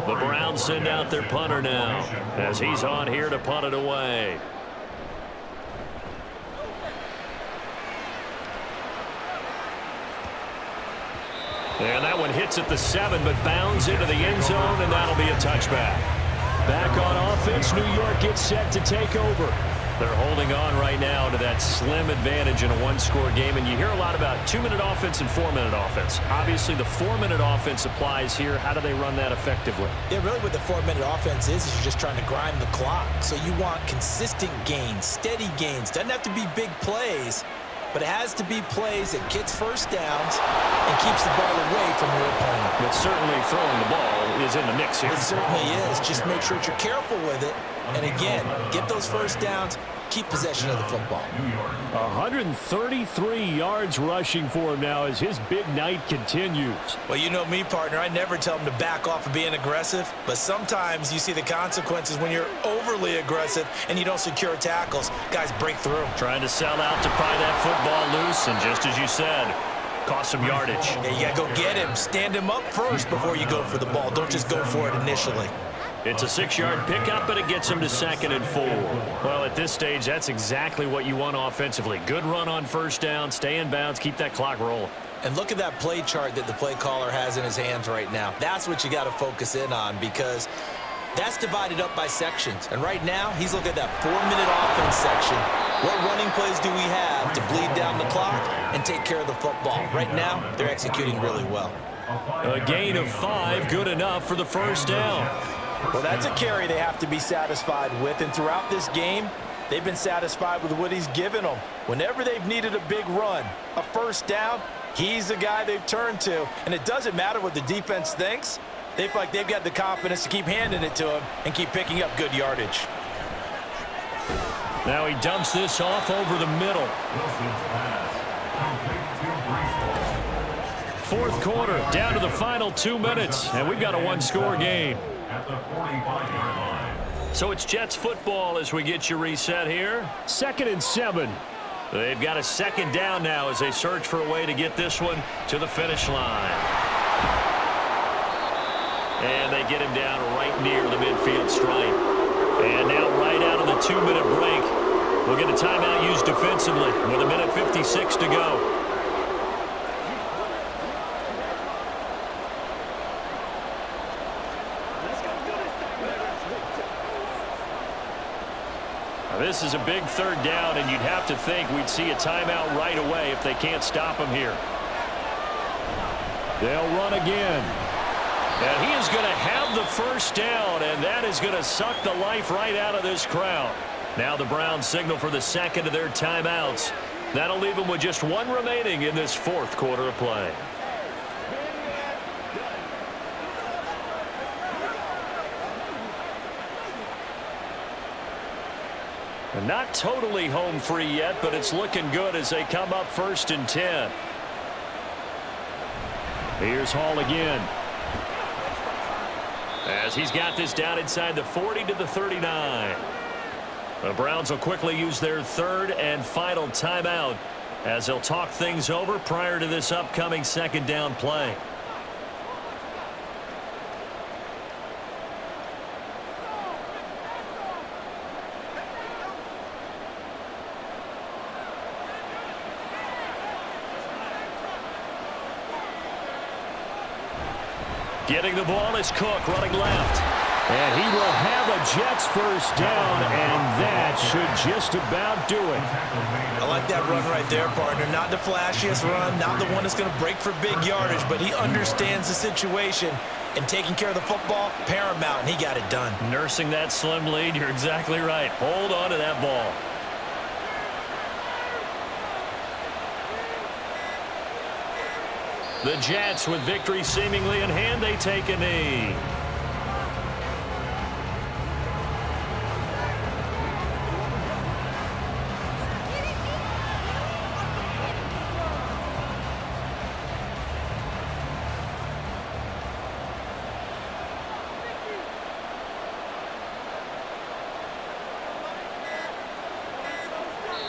The Browns send out their punter now as he's on here to punt it away. And that one hits at the 7, but bounds into the end zone, and that'll be a touchback. Back on offense, New York gets set to take over. They're holding on right now to that slim advantage in a one-score game, and you hear a lot about 2-minute offense and 4-minute offense. Obviously, the 4-minute offense applies here. How do they run that effectively? Yeah, really what the 4-minute offense is you're just trying to grind the clock. So you want consistent gains, steady gains. Doesn't have to be big plays, but it has to be plays that gets first downs and keeps the ball away from your opponent. But certainly throwing the ball is in the mix here. It certainly is. Just make sure that you're careful with it. And again, get those first downs, keep possession of the football. 133 yards rushing for him now as his big night continues. Well, you know me, partner. I never tell him to back off of being aggressive, but sometimes you see the consequences when you're overly aggressive and you don't secure tackles. Guys break through. Trying to sell out to pry that football loose, and just as you said, cost some yardage. Yeah, you got to go get him. Stand him up first before you go for the ball. Don't just go for it initially. It's a 6-yard pickup, but it gets him to 2nd and 4. Well, at this stage, that's exactly what you want offensively. Good run on first down, stay in bounds, keep that clock rolling. And look at that play chart that the play caller has in his hands right now. That's what you got to focus in on because that's divided up by sections. And right now, he's looking at that 4-minute offense section. What running plays do we have to bleed down the clock and take care of the football? Right now, they're executing really well. A gain of 5, good enough for the first down. Well, that's a carry they have to be satisfied with, and throughout this game, they've been satisfied with what he's given them. Whenever they've needed a big run, a first down, he's the guy they've turned to, and it doesn't matter what the defense thinks. They feel like they've got the confidence to keep handing it to him and keep picking up good yardage. Now he dumps this off over the middle. Fourth quarter, down to the final 2 minutes, and we've got a one-score game. At the 45-yard line. So it's Jets football as we get you reset here. 2nd and 7. They've got a 2nd down now as they search for a way to get this one to the finish line. And they get him down right near the midfield stripe. And now right out of the 2-minute break, we'll get a timeout used defensively with 1:56 to go. This is a big 3rd down, and you'd have to think we'd see a timeout right away if they can't stop him here. They'll run again. And he is going to have the first down, and that is going to suck the life right out of this crowd. Now the Browns signal for the 2nd of their timeouts. That'll leave them with just 1 remaining in this 4th quarter of play. Not totally home free yet, but it's looking good as they come up 1st and 10. Here's Hall again. As he's got this down inside the 40 to the 39. The Browns will quickly use their 3rd and final timeout as they'll talk things over prior to this upcoming 2nd down play. Getting the ball is Cook running left. And he will have a Jets first down, and that should just about do it. I like that run right there, partner. Not the flashiest run, not the one that's going to break for big yardage, but he understands the situation, and taking care of the football, paramount, and he got it done. Nursing that slim lead, you're exactly right. Hold on to that ball. The Jets, with victory seemingly in hand, they take a knee.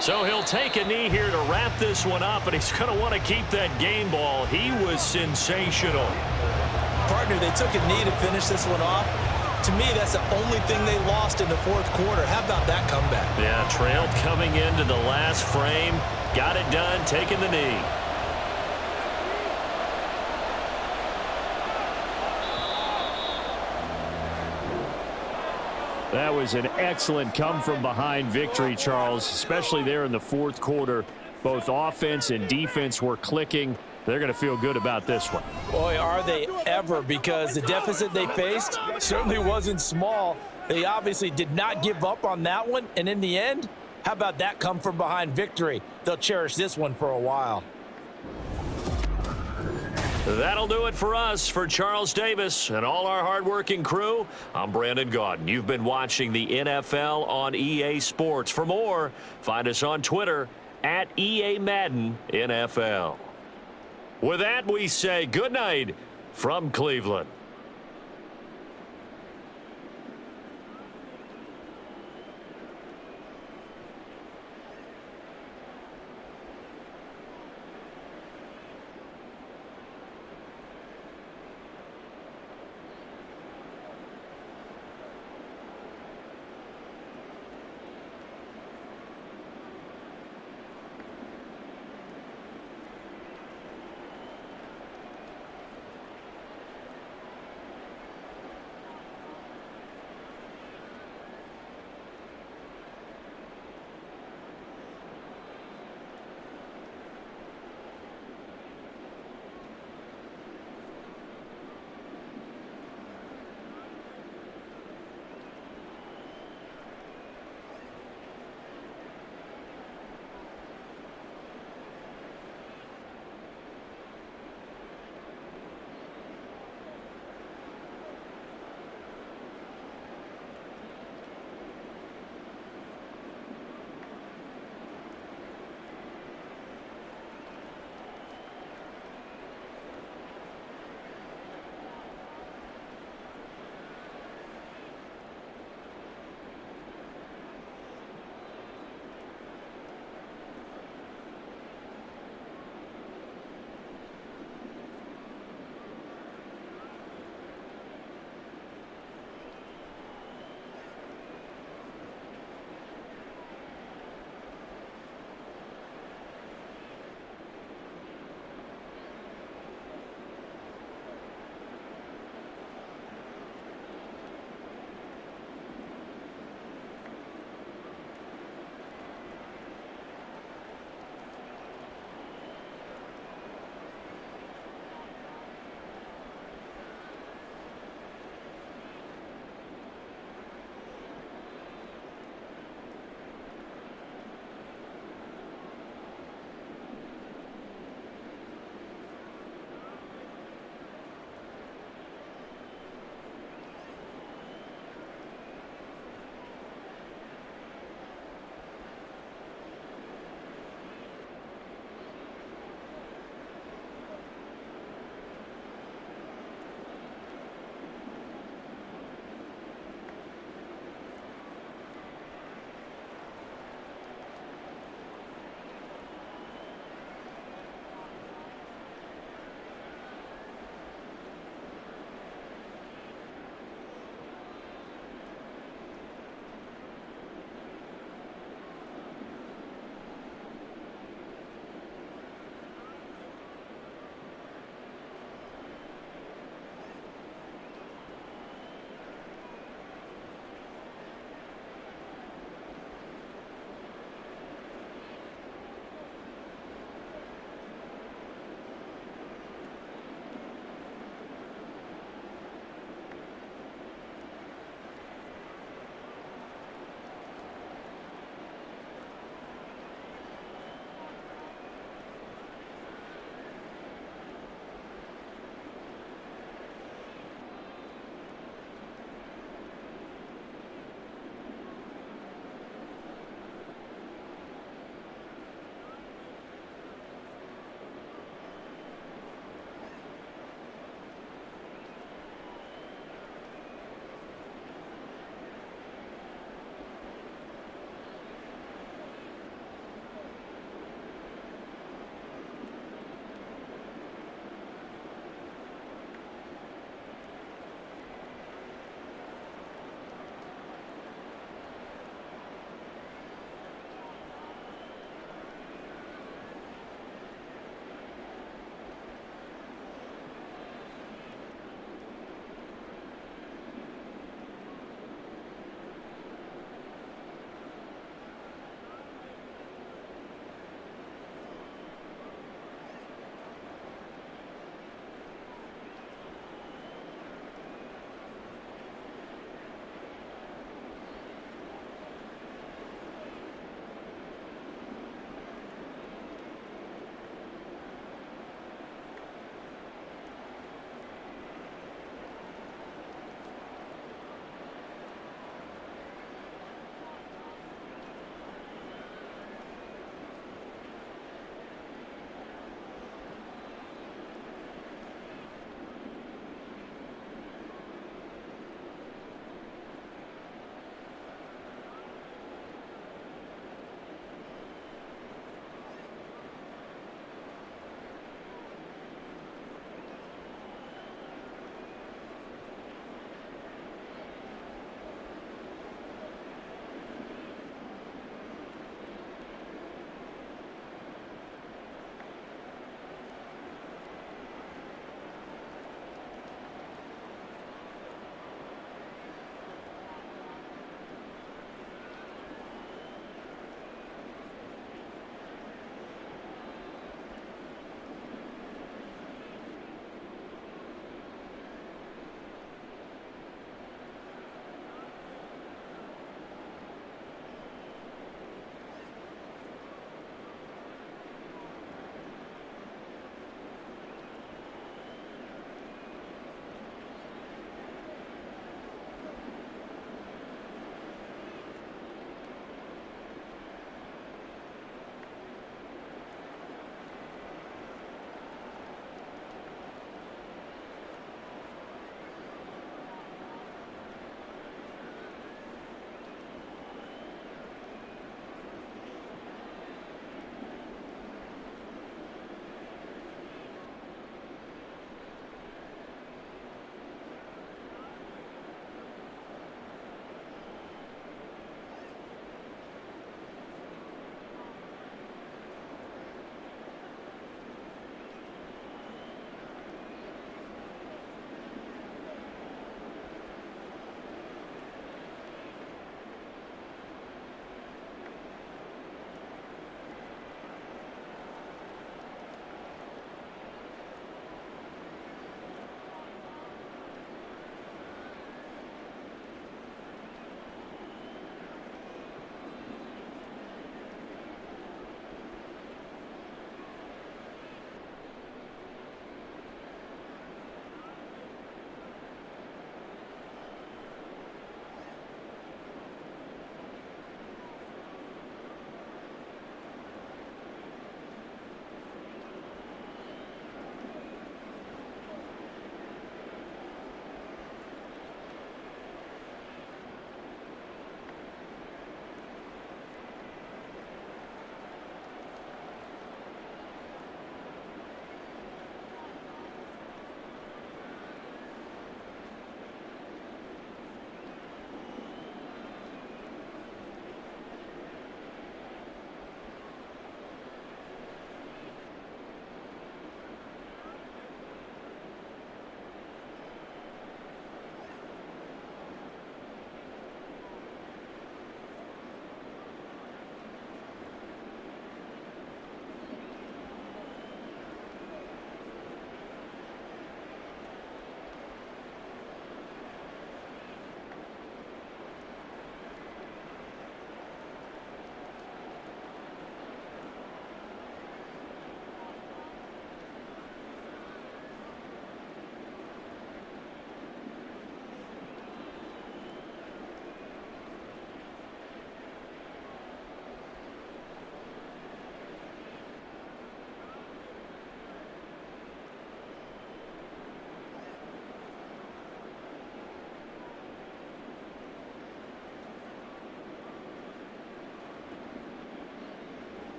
So he'll take a knee here to wrap this one up, and he's going to want to keep that game ball. He was sensational. Partner, they took a knee to finish this one off. To me, that's the only thing they lost in the 4th quarter. How about that comeback? Yeah, trailed coming into the last frame. Got it done, taking the knee. That was an excellent come-from-behind victory, Charles, especially there in the fourth quarter. Both offense and defense were clicking. They're going to feel good about this one. Boy, are they ever, because the deficit they faced certainly wasn't small. They obviously did not give up on that one, and in the end, how about that come-from-behind victory? They'll cherish this one for a while. That'll do it for us. For Charles Davis and all our hardworking crew, I'm Brandon Gaudin. You've been watching the NFL on EA Sports. For more, find us on Twitter at EA Madden NFL. With that, we say good night from Cleveland.